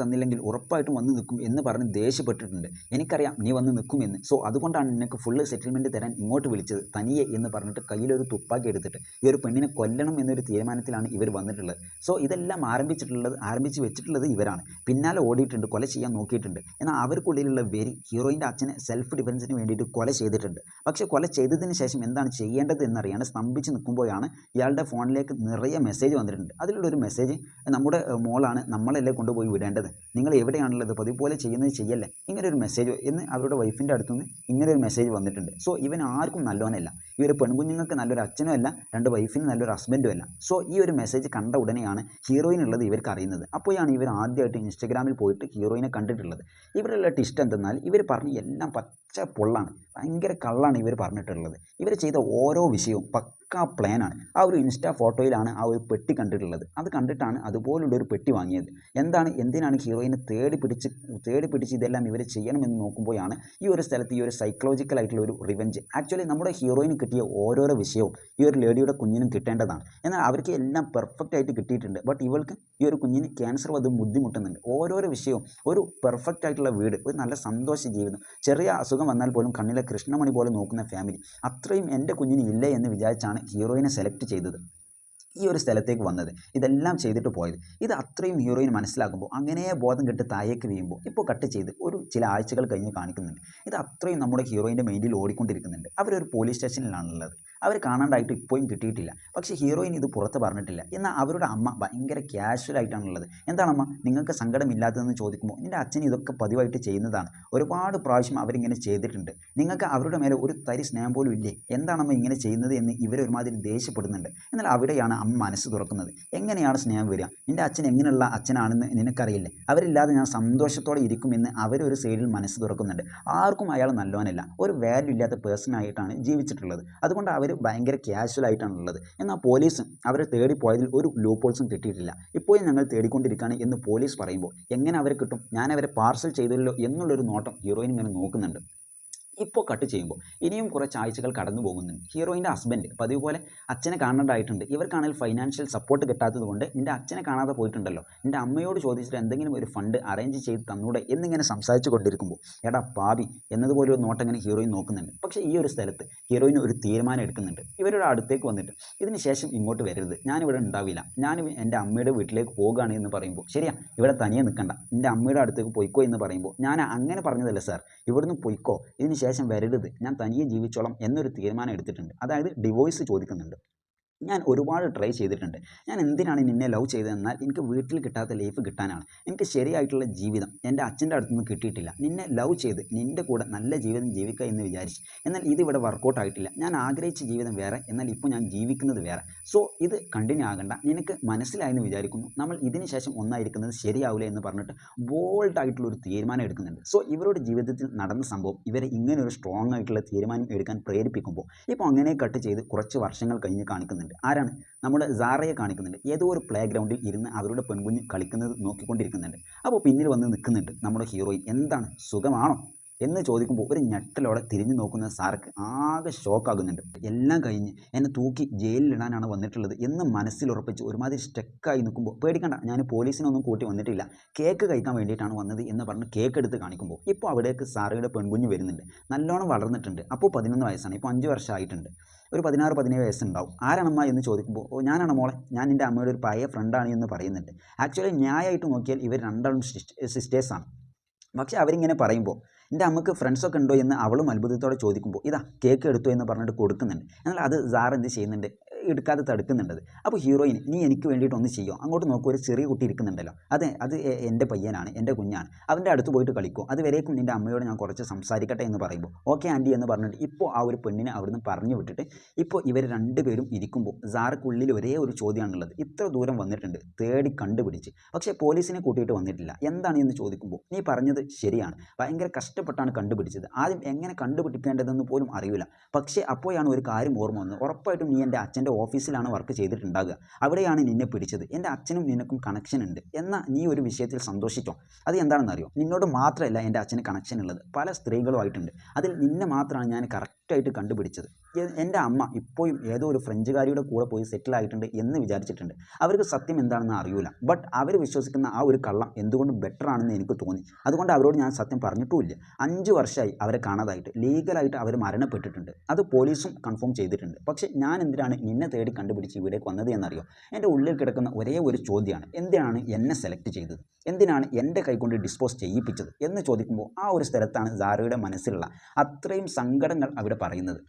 തന്നില്ലെങ്കിൽ ഉറപ്പായിട്ടും വന്ന് നിൽക്കും എന്ന് പറഞ്ഞ് ദേഷ്യപ്പെട്ടിട്ടുണ്ട്. എനിക്കറിയാം നീ വന്ന് നിൽക്കുമെന്ന്, സോ അതുകൊണ്ടാണ് നിനക്ക് ഫുള്ള് സെറ്റിൽമെൻറ്റ് തരാൻ ഇങ്ങോട്ട് വിളിച്ചത് തനിയെ എന്ന് പറഞ്ഞിട്ട് കയ്യിലൊരു തുപ്പാക്കി എടുത്തിട്ട് ഈ ഒരു പെണ്ണിനെ കൊല്ലണം എന്നൊരു തീരുമാനത്തിലാണ് ഇവർ വന്നിട്ടുള്ളത്. സോ ഇതെല്ലാം ആരംഭിച്ച് വെച്ചിട്ടുള്ളത് ഇവരാണ്. പിന്നാലെ ഓടിയിട്ടുണ്ട്, കൊല ചെയ്യാൻ നോക്കിയിട്ടുണ്ട്. എന്നാൽ അവർക്കുള്ളിലുള്ള വെരി ഹീറോയിൻ്റെ അച്ഛനെ സെൽഫ് ഡിഫെൻസിന് വേണ്ടിയിട്ട് കൊല ചെയ്തിട്ടുണ്ട്. പക്ഷേ കൊല ചെയ്തതിന് ശേഷം എന്താണ് ചെയ്യേണ്ടത് എന്നറിയാണ്ട് സ്തംഭിച്ച് നിൽക്കുമ്പോഴാണ് ഇയാളുടെ ഫോണിലേക്ക് നിറയെ മെസ്സേജ് വന്നിട്ടുണ്ട്. അതിലുള്ളൊരു മെസ്സേജ്, നമ്മുടെ മോളാണ്, നമ്മളല്ലേ കൊണ്ടുപോയി വിടേണ്ടത്, നിങ്ങൾ എവിടെയാണുള്ളത്, പതിപോലെ ചെയ്യുന്നത് ചെയ്യല്ലേ, ഇങ്ങനെ ഒരു മെസ്സേജ് എന്ന് അവരുടെ വൈഫിൻ്റെ അടുത്തുനിന്ന് ഇങ്ങനെ ഒരു മെസ്സേജ് വന്നിട്ടുണ്ട്. സോ ഇവൻ ആർക്കും നല്ലവനല്ല, ഈ ഒരു പെൺകുഞ്ഞുങ്ങൾക്ക് നല്ലൊരു അച്ഛനും അല്ല, 2 വൈഫിന് നല്ലൊരു ഹസ്ബൻഡും അല്ല. സോ ഈ ഒരു മെസ്സേജ് കണ്ട ഉടനെയാണ് ഹീറോയിൻ ഉള്ളത് ഇവർക്ക് അറിയുന്നത്. അപ്പോഴാണ് ഇവർ ആദ്യമായിട്ട് ഇൻസ്റ്റഗ്രാമിൽ പോയിട്ട് ഹീറോയിനെ കണ്ടിട്ടുള്ളത്. ഇവരുള്ള ട്വിസ്റ്റ് എന്തെന്നാൽ ഇവർ പറഞ്ഞ് എല്ലാം പച്ച പൊള്ളാണ്, ഭയങ്കര കള്ളാണ് ഇവർ പറഞ്ഞിട്ടുള്ളത്. ഇവർ ചെയ്ത ഓരോ വിഷയവും പക്ക പക്കാ പ്ലാനാണ്. ആ ഒരു ഇൻസ്റ്റാ ഫോട്ടോയിലാണ് ആ ഒരു പെട്ടി കണ്ടിട്ടുള്ളത്. അത് കണ്ടിട്ടാണ് അതുപോലുള്ളൊരു പെട്ടി വാങ്ങിയത്. എന്തിനാണ് ഹീറോയിനെ തേടി പിടിച്ച് ഇതെല്ലാം ഇവർ ചെയ്യണമെന്ന് നോക്കുമ്പോഴാണ് ഈ ഒരു സ്ഥലത്ത് ഈ ഒരു സൈക്കോളജിക്കൽ ആയിട്ടുള്ള ഒരു റിവെഞ്ച്. ആക്ച്വലി നമ്മുടെ ഹീറോയിന് കിട്ടിയ ഓരോരോ വിഷയവും ഈ ഒരു ലേഡിയുടെ കുഞ്ഞിനും കിട്ടേണ്ടതാണ്. എന്നാൽ അവർക്ക് എല്ലാം പെർഫെക്റ്റ് ആയിട്ട് കിട്ടിയിട്ടുണ്ട്. ബട്ട് ഇവൾക്ക് ഈ ഒരു കുഞ്ഞിന് ക്യാൻസർ വന്ന് ബുദ്ധിമുട്ടുന്നുണ്ട്. ഓരോരോ വിഷയവും ഒരു പെർഫെക്റ്റ് ആയിട്ടുള്ള വീട്, ഒരു നല്ല സന്തോഷ ജീവിതം, ചെറിയ അസുഖം വന്നാൽ പോലും കണ്ണിലെ കൃഷ്ണമണി പോലെ നോക്കുന്ന ഫാമിലി, അത്രയും എൻ്റെ കുഞ്ഞിന് ഇല്ല എന്ന് വിചാരിച്ചാണ് ഹീറോയിനെ സെലക്ട് ചെയ്തത്, ഈ ഒരു സ്ഥലത്തേക്ക് വന്നത്, ഇതെല്ലാം ചെയ്തിട്ട് പോയത്. ഇത് അത്രയും ഹീറോയിൻ മനസ്സിലാക്കുമ്പോൾ അങ്ങനെ ബോധം കെട്ട് താഴേക്ക് വീഴുമ്പോൾ ഇപ്പോൾ കട്ട് ചെയ്ത് ചില ആഴ്ചകൾ കഴിഞ്ഞ് കാണിക്കുന്നുണ്ട്. ഇത് അത്രയും നമ്മുടെ ഹീറോയിൻ്റെ മൈൻഡിൽ ഓടിക്കൊണ്ടിരിക്കുന്നുണ്ട്. അവരൊരു പോലീസ് സ്റ്റേഷനിലാണുള്ളത്. അവർ കാണാണ്ടായിട്ട് ഇപ്പോഴും കിട്ടിയിട്ടില്ല. പക്ഷേ ഹീറോയിൻ ഇത് പുറത്ത് പറഞ്ഞിട്ടില്ല. എന്നാൽ അവരുടെ അമ്മ ഭയങ്കര കാഷ്വലായിട്ടാണുള്ളത്. എന്താണമ്മ നിങ്ങൾക്ക് സങ്കടമില്ലാത്തതെന്ന് ചോദിക്കുമ്പോൾ നിൻ്റെ അച്ഛൻ ഇതൊക്കെ പതിവായിട്ട് ചെയ്യുന്നതാണ്, ഒരുപാട് പ്രാവശ്യം അവരിങ്ങനെ ചെയ്തിട്ടുണ്ട്, നിങ്ങൾക്ക് അവരുടെ മേലെ ഒരു തരി സ്നേഹം പോലും ഇല്ലേ, എന്താണമ്മ ഇങ്ങനെ ചെയ്യുന്നത് എന്ന് ഇവരൊരുമാതിരി ദേഷ്യപ്പെടുന്നുണ്ട്. എന്നാൽ അവിടെയാണ് അമ്മ മനസ്സ് തുറക്കുന്നത്. എങ്ങനെയാണ് സ്നേഹം വരിക? നിൻ്റെ അച്ഛൻ എങ്ങനെയുള്ള അച്ഛനാണെന്ന് നിനക്കറിയില്ലേ, അവരില്ലാതെ ഞാൻ സന്തോഷത്തോടെ ഇരിക്കുമെന്ന് അവരൊരു സൈഡിൽ മനസ്സ് തുറക്കുന്നുണ്ട്. ആർക്കും അയാൾ നല്ലവനല്ല, ഒരു വാല്യൂ ഇല്ലാത്ത പേഴ്സണായിട്ടാണ് ജീവിച്ചിട്ടുള്ളത്. അതുകൊണ്ട് അവർ ഭയങ്കര കാഷ്വലായിട്ടാണുള്ളത്. എന്നാൽ പോലീസ് അവരെ തേടിപ്പോയതിൽ ഒരു ലൂപ്പോൾസും കിട്ടിയിട്ടില്ല. ഇപ്പോഴും ഞങ്ങൾ തേടിക്കൊണ്ടിരിക്കുകയാണ് എന്ന് പോലീസ് പറയുമ്പോൾ എങ്ങനെ അവരെ കിട്ടും? ഞാൻ അവരെ പാർസൽ ചെയ്തല്ലോ എന്നുള്ളൊരു നോട്ടം ഹീറോയിൻ ഇങ്ങനെ നോക്കുന്നുണ്ട്. ഇപ്പോൾ കട്ട് ചെയ്യുമ്പോൾ ഇനിയും കുറച്ച് ആഴ്ചകൾ കടന്നു പോകുന്നുണ്ട്. ഹീറോയിൻ്റെ ഹസ്ബൻഡ് പതിവ് പോലെ അച്ഛനെ കാണേണ്ടതായിട്ടുണ്ട്. ഇവർക്കാണെങ്കിൽ ഫൈനാൻഷ്യൽ സപ്പോർട്ട് കിട്ടാത്തത് കൊണ്ട് നിൻ്റെ അച്ഛനെ കാണാതെ പോയിട്ടുണ്ടല്ലോ, നിൻ്റെ അമ്മയോട് ചോദിച്ചിട്ട് എന്തെങ്കിലും ഒരു ഫണ്ട് അറേഞ്ച് ചെയ്ത് തന്നൂടെ എന്നിങ്ങനെ സംസാരിച്ചു കൊണ്ടിരിക്കുമ്പോൾ എടാ പാവി എന്നതുപോലെ ഒരു നോട്ടം ഇങ്ങനെ ഹീറോയിൻ നോക്കുന്നുണ്ട്. പക്ഷേ ഈ ഒരു സ്ഥലത്ത് ഹീറോയിൻ ഒരു തീരുമാനം എടുക്കുന്നുണ്ട്. ഇവരുടെ അടുത്തേക്ക് വന്നിട്ട് ഇതിന് ശേഷം ഇങ്ങോട്ട് വരരുത്, ഞാനിവിടെ ഉണ്ടാവില്ല, ഞാൻ എൻ്റെ അമ്മയുടെ വീട്ടിലേക്ക് പോകുകയാണ് എന്ന് പറയുമ്പോൾ ശരിയാ ഇവിടെ തനിയെ നിൽക്കണ്ട, എൻ്റെ അമ്മയുടെ അടുത്തേക്ക് പൊയ്ക്കോ എന്ന് പറയുമ്പോൾ ഞാൻ അങ്ങനെ പറഞ്ഞതല്ല സാർ, ഇവിടുന്ന് പൊയ്ക്കോ, ഇതിന് ശേഷം വരരുത്, ഞാൻ തനിയെ ജീവിച്ചോളാം എന്നൊരു തീരുമാനം എടുത്തിട്ടുണ്ട്. അതായത് ഡിവോഴ്സ് ചോദിക്കുന്നുണ്ട്. ഞാൻ ഒരുപാട് ട്രൈ ചെയ്തിട്ടുണ്ട്. ഞാൻ എന്തിനാണ് നിന്നെ ലവ് ചെയ്തതെന്നാൽ എനിക്ക് വീട്ടിൽ കിട്ടാത്ത ലൈഫ് കിട്ടാനാണ്. എനിക്ക് ശരിയായിട്ടുള്ള ജീവിതം എൻ്റെ അച്ഛൻ്റെ അടുത്തുനിന്ന് കിട്ടിയിട്ടില്ല. നിന്നെ ലവ് ചെയ്ത് നിൻ്റെ കൂടെ നല്ല ജീവിതം ജീവിക്കുക എന്ന് വിചാരിച്ചു. എന്നാൽ ഇതിവിടെ വർക്കൗട്ട് ആയിട്ടില്ല. ഞാൻ ആഗ്രഹിച്ച ജീവിതം വേറെ, എന്നാൽ ഇപ്പോൾ ഞാൻ ജീവിക്കുന്നത് വേറെ. സോ ഇത് കണ്ടിന്യൂ ആകണ്ട, നിനക്ക് മനസ്സിലായെന്ന് വിചാരിക്കുന്നു. നമ്മൾ ഇതിന് ശേഷം ഒന്നായിരിക്കുന്നത് ശരിയാവില്ല എന്ന് പറഞ്ഞിട്ട് ബോൾഡായിട്ടുള്ളൊരു തീരുമാനം എടുക്കുന്നുണ്ട്. സോ ഇവരുടെ ജീവിതത്തിൽ നടന്ന സംഭവം ഇവരെ ഇങ്ങനെ ഒരു സ്ട്രോങ് ആയിട്ടുള്ള തീരുമാനം എടുക്കാൻ പ്രേരിപ്പിക്കുമ്പോൾ ഇപ്പോൾ അങ്ങനെ കട്ട് ചെയ്ത് കുറച്ച് വർഷങ്ങൾ കഴിഞ്ഞ് കാണിക്കുന്നുണ്ട്. ആരാണ്? നമ്മുടെ സാറയെ കാണിക്കുന്നുണ്ട്. ഏതോ ഒരു പ്ലേ ഗ്രൗണ്ടിൽ ഇരുന്ന് അവരുടെ പെൺകുഞ്ഞ് കളിക്കുന്നത് നോക്കിക്കൊണ്ടിരിക്കുന്നുണ്ട്. അപ്പോൾ പിന്നിൽ വന്ന് നിൽക്കുന്നുണ്ട് നമ്മുടെ ഹീറോയിൻ. എന്താണ്, സുഖമാണോ എന്ന് ചോദിക്കുമ്പോൾ ഒരു ഞെട്ടലോടെ തിരിഞ്ഞു നോക്കുന്ന സാർക്ക് ആകെ ഷോക്കാകുന്നുണ്ട്. എല്ലാം കഴിഞ്ഞ് എന്നെ തൂക്കി ജയിലിലിടാനാണ് വന്നിട്ടുള്ളത് എന്ന് മനസ്സിലുറപ്പിച്ച് ഒരുമാതിരി സ്റ്റക്കായി നിൽക്കുമ്പോൾ പേടിക്കണ്ട, ഞാൻ പോലീസിനൊന്നും കൂട്ടി വന്നിട്ടില്ല, കേക്ക് കഴിക്കാൻ വേണ്ടിയിട്ടാണ് വന്നത് എന്ന് പറഞ്ഞ് കേക്ക് എടുത്ത് കാണിക്കുമ്പോൾ ഇപ്പോൾ അവിടേക്ക് സാറയുടെ പെൺകുഞ്ഞ് വരുന്നുണ്ട്. നല്ലോണം വളർന്നിട്ടുണ്ട്. അപ്പോൾ 11 വയസ്സാണ്, ഇപ്പോൾ 5 വർഷമായിട്ടുണ്ട്. ഒരു 16-17 വയസ്സുണ്ടാവും. ആരാണമ്മ എന്ന് ചോദിക്കുമ്പോൾ ഞാനാണ് മോളെ, ഞാൻ എൻ്റെ അമ്മയുടെ ഒരു പഴയ ഫ്രണ്ടാണ് എന്ന് പറയുന്നുണ്ട്. ആക്ച്വലി ന്യായമായിട്ട് നോക്കിയാൽ ഇവർ രണ്ടാളും സിസ്റ്റേഴ്സാണ്. പക്ഷേ അവരിങ്ങനെ പറയുമ്പോൾ എൻ്റെ അമ്മക്ക് ഫ്രണ്ട്സൊക്കെ ഉണ്ടോ എന്ന് അവളും അത്ഭുതത്തോടെ ചോദിക്കുമ്പോൾ ഇതാ കേക്ക് എടുത്തു എന്ന് പറഞ്ഞിട്ട് കൊടുക്കുന്നുണ്ട്. എന്നാൽ അത് സാർ എന്ത് ചെയ്യുന്നുണ്ട്, എടുക്കാതെ തടുക്കുന്നുണ്ടത്. അപ്പോൾ ഹീറോയിൻ നീ എനിക്ക് വേണ്ടിയിട്ട് ഒന്ന് ചെയ്യുമോ, അങ്ങോട്ട് നോക്കൂ ഒരു ചെറിയ കുട്ടി ഇരിക്കുന്നുണ്ടല്ലോ, അത് എൻ്റെ പയ്യനാണ്, എൻ്റെ കുഞ്ഞാണ്, അവൻ്റെ അടുത്ത് പോയിട്ട് കളിക്കുമോ, അതുവരേക്കും നിൻ്റെ അമ്മയോട് ഞാൻ കുറച്ച് സംസാരിക്കട്ടെ എന്ന് പറയുമ്പോൾ ഓക്കെ ആൻറ്റി എന്ന് പറഞ്ഞിട്ട് ഇപ്പോൾ ആ ഒരു പെണ്ണിനെ അവിടുന്ന് പറഞ്ഞു വിട്ടിട്ട് ഇപ്പോൾ ഇവർ രണ്ടുപേരും ഇരിക്കുമ്പോൾ സാർക്കുള്ളിൽ ഒരേ ഒരു ചോദ്യമാണുള്ളത്. ഇത്ര ദൂരം വന്നിട്ടുണ്ട്, തേടി കണ്ടുപിടിച്ച്, പക്ഷേ പോലീസിനെ കൂട്ടിയിട്ട് വന്നിട്ടില്ല. എന്താണ് എന്ന് ചോദിക്കുമ്പോൾ നീ പറഞ്ഞത് ശരിയാണ്, ഭയങ്കര കഷ്ടപ്പെട്ടാണ് കണ്ടുപിടിച്ചത്, ആദ്യം എങ്ങനെ കണ്ടുപിടിക്കേണ്ടതെന്ന് പോലും അറിയില്ല. പക്ഷേ അപ്പോഴാണ് ഒരു കാര്യം ഓർമ്മ വന്നത്, ഉറപ്പായിട്ടും നീ എൻ്റെ അച്ഛൻ്റെ ഓഫീസിലാണ് വർക്ക് ചെയ്തിട്ടുണ്ടാകുക, അവിടെയാണ് നിന്നെ പിടിച്ചത്, എൻ്റെ അച്ഛനും നിനക്കും കണക്ഷൻ ഉണ്ട്, എന്നാൽ നീ ഒരു വിഷയത്തിൽ സന്തോഷിച്ചോ. അത് എന്താണെന്ന് അറിയോ, നിന്നോട് മാത്രമല്ല എൻ്റെ അച്ഛന് കണക്ഷൻ ഉള്ളത്, പല സ്ത്രീകളുമായിട്ടുണ്ട്, അതിൽ നിന്നെ മാത്രമാണ് ഞാൻ കറക്റ്റായിട്ട് കണ്ടുപിടിച്ചത്. എൻ്റെ അമ്മ ഇപ്പോഴും ഏതോ ഒരു ഫ്രഞ്ചുകാരിയുടെ കൂടെ പോയി സെറ്റിൽ ആയിട്ടുണ്ട് എന്ന് വിചാരിച്ചിട്ടുണ്ട്. അവർക്ക് സത്യം എന്താണെന്ന് അറിയില്ല, ബട്ട് അവർ വിശ്വസിക്കുന്ന ആ ഒരു കള്ളം എന്തുകൊണ്ടും ബെറ്റർ ആണെന്ന് എനിക്ക് തോന്നി. അതുകൊണ്ട് അവരോട് ഞാൻ സത്യം പറഞ്ഞിട്ടുമില്ല. 5 വർഷമായി അവരെ കാണാതായിട്ട്, ലീഗലായിട്ട് അവർ മരണപ്പെട്ടിട്ടുണ്ട്, അത് പോലീസും കൺഫേം ചെയ്തിട്ടുണ്ട്. പക്ഷേ ഞാൻ എന്തിനാണ് നിന്നെ തേടി കണ്ടുപിടിച്ച് ഇവിടേക്ക് വന്നത് എന്നറിയോ? എൻ്റെ ഉള്ളിൽ കിടക്കുന്ന ഒരേ ഒരു ചോദ്യമാണ്, എന്തിനാണ് എന്നെ സെലക്ട് ചെയ്തത്, എന്തിനാണ് എൻ്റെ കൈകൊണ്ട് ഡിസ്പോസ് ചെയ്യിപ്പിച്ചത് എന്ന് ചോദിക്കുമ്പോൾ ആ ഒരു സ്ഥലത്താണ് സാറയുടെ മനസ്സിലുള്ള അത്രയും സങ്കടങ്ങൾ അവിടെ പറയുന്നത്.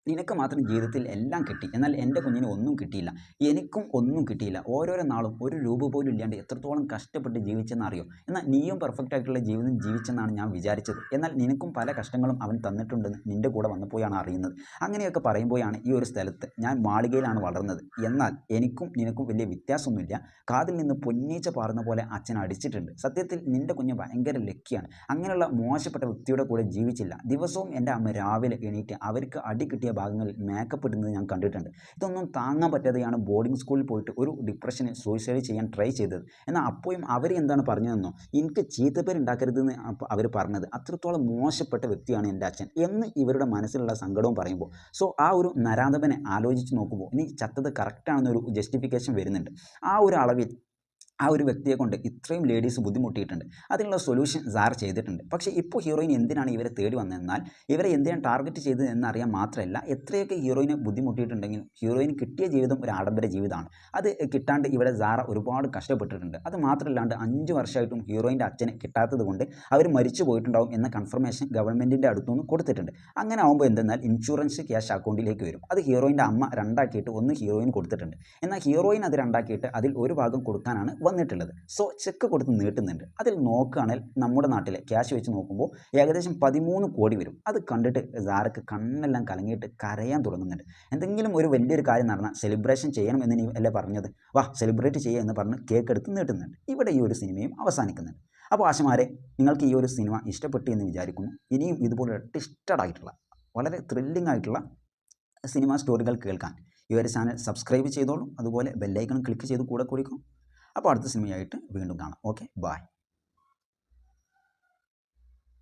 നിനക്ക് മാത്രം ജീവിതത്തിൽ എല്ലാം കിട്ടി, എന്നാൽ എൻ്റെ കുഞ്ഞിന് ഒന്നും കിട്ടിയില്ല, എനിക്കും ഒന്നും കിട്ടിയില്ല. ഓരോരോ നാളും ഒരു രൂപ പോലും ഇല്ലാണ്ട് എത്രത്തോളം കഷ്ടപ്പെട്ട് ജീവിച്ചെന്നറിയോ? എന്നാൽ നീയും പെർഫെക്റ്റ് ആയിട്ടുള്ള ജീവിതം ജീവിച്ചെന്നാണ് ഞാൻ വിചാരിച്ചത്, എന്നാൽ നിനക്കും പല കഷ്ടങ്ങളും അവൻ തന്നിട്ടുണ്ടെന്ന് നിൻ്റെ കൂടെ വന്നപ്പോഴാണ് അറിയുന്നത്. അങ്ങനെയൊക്കെ പറയുമ്പോഴാണ് ഈ ഒരു സ്ഥലത്ത് ഞാൻ മാളികയിലാണ് വളർന്നത്, എന്നാൽ എനിക്കും നിനക്കും വലിയ വ്യത്യാസമൊന്നുമില്ല, കാതിൽ നിന്ന് പൊന്നീച്ച പാറുന്ന പോലെ അച്ഛൻ അടിച്ചിട്ടുണ്ട്. സത്യത്തിൽ നിൻ്റെ കുഞ്ഞ് ഭയങ്കര ലക്കിയാണ്, അങ്ങനെയുള്ള മോശപ്പെട്ട വ്യക്തിയുടെ കൂടെ ജീവിച്ചില്ല. ദിവസവും എൻ്റെ അമ്മ രാവിലെ എണീറ്റ് അവർക്ക് അടി കിട്ടിയ ഭാഗങ്ങളിൽ മേക്കപ്പ് ഇടുന്നത് ഞാൻ കണ്ടിട്ടുണ്ട്. ഇതൊന്നും താങ്ങാൻ പറ്റാതെയാണ് ബോർഡിംഗ് സ്കൂളിൽ പോയിട്ട് ഒരു ഡിപ്രഷന് സൂയിസൈഡ് ചെയ്യാൻ ട്രൈ ചെയ്തത്. എന്നാൽ അപ്പോഴും അവർ എന്താണ് പറഞ്ഞതെന്നോ, എനിക്ക് ചീത്തപ്പേര് ഉണ്ടാക്കരുതെന്ന് അവർ പറഞ്ഞത്. അത്രത്തോളം മോശപ്പെട്ട വ്യക്തിയാണ് എൻ്റെ അച്ഛൻ എന്ന് ഇവരുടെ മനസ്സിലുള്ള സങ്കടവും പറയുമ്പോൾ, സോ ആ ഒരു നരാധപനെ ആലോചിച്ച് നോക്കുമ്പോൾ ഇനി ചത്തത് കറക്റ്റാണെന്നൊരു ജസ്റ്റിഫിക്കേഷൻ വരുന്നുണ്ട്. ആ ഒരു അളവിൽ ആ ഒരു വ്യക്തിയെ കൊണ്ട് ഇത്രയും ലേഡീസ് ബുദ്ധിമുട്ടിയിട്ടുണ്ട്. അതിനുള്ള സൊല്യൂഷൻ സാർ ചെയ്തിട്ടുണ്ട്. പക്ഷേ ഇപ്പോൾ ഹീറോയിൻ എന്തിനാണ് ഇവരെ തേടി വന്നതെന്നാൽ ഇവരെ എന്തിനാണ് ടാർഗറ്റ് ചെയ്തത് എന്നറിയാൻ മാത്രമല്ല, എത്രയൊക്കെ ഹീറോയിനെ ബുദ്ധിമുട്ടിയിട്ടുണ്ടെങ്കിലും ഹീറോയിന് കിട്ടിയ ജീവിതം ഒരു ആഡംബര ജീവിതമാണ്. അത് കിട്ടാണ്ട് ഇവിടെ സാറ ഒരുപാട് കഷ്ടപ്പെട്ടിട്ടുണ്ട്. അത് മാത്രമല്ലാണ്ട് 5 വർഷമായിട്ടും ഹീറോയിൻ്റെ അച്ഛനെ കിട്ടാത്തത് കൊണ്ട് അവർ മരിച്ചു പോയിട്ടുണ്ടാവും എന്ന കൺഫർമേഷൻ ഗവൺമെൻറ്റിൻ്റെ അടുത്തുനിന്ന് കൊടുത്തിട്ടുണ്ട്. അങ്ങനെ ആകുമ്പോൾ എന്തെന്നാൽ ഇൻഷുറൻസ് ക്യാഷ് അക്കൗണ്ടിലേക്ക് വരും. അത് ഹീറോയിൻ്റെ അമ്മ 2 ആക്കിയിട്ട് ഒന്ന് ഹീറോയിൻ കൊടുത്തിട്ടുണ്ട്. എന്നാൽ ഹീറോയിൻ അത് 2 ആക്കിയിട്ട് അതിൽ ഒരു ഭാഗം കൊടുക്കാനാണ് വന്നിട്ടുള്ളത്. സോ ചെക്ക് കൊടുത്ത് നീട്ടുന്നുണ്ട്. അതിൽ നോക്കുകയാണെങ്കിൽ നമ്മുടെ നാട്ടിലെ ക്യാഷ് വെച്ച് നോക്കുമ്പോൾ ഏകദേശം 13 കോടി വരും. അത് കണ്ടിട്ട് സാർക്ക് കണ്ണെല്ലാം കലങ്ങിയിട്ട് കരയാൻ തുടങ്ങുന്നുണ്ട്. എന്തെങ്കിലും ഒരു വലിയൊരു കാര്യം നടന്നാൽ സെലിബ്രേഷൻ ചെയ്യണം എന്ന് നീ അല്ലേ പറഞ്ഞത്, വാ സെലിബ്രേറ്റ് ചെയ്യുക എന്ന് പറഞ്ഞ് കേക്ക് എടുത്ത് നീട്ടുന്നുണ്ട്. ഇവിടെ ഈ ഒരു സിനിമയും അവസാനിക്കുന്നുണ്ട്. അപ്പോൾ ആശമാരെ, നിങ്ങൾക്ക് ഈ ഒരു സിനിമ ഇഷ്ടപ്പെട്ടു എന്ന് വിചാരിക്കുന്നു. ഇനിയും ഇതുപോലെ ട്വിസ്റ്റഡ് ആയിട്ടുള്ള വളരെ ത്രില്ലിംഗ് ആയിട്ടുള്ള സിനിമ സ്റ്റോറികൾ കേൾക്കാൻ ഈ ഒരു ചാനൽ സബ്സ്ക്രൈബ് ചെയ്തോളൂ. അതുപോലെ ബെല്ലൈക്കൺ ക്ലിക്ക് ചെയ്ത് കൂടെ കൂടിക്കും. അപ്പോൾ അടുത്ത സിനിമയായിട്ട് വീണ്ടും കാണാം. Okay, by.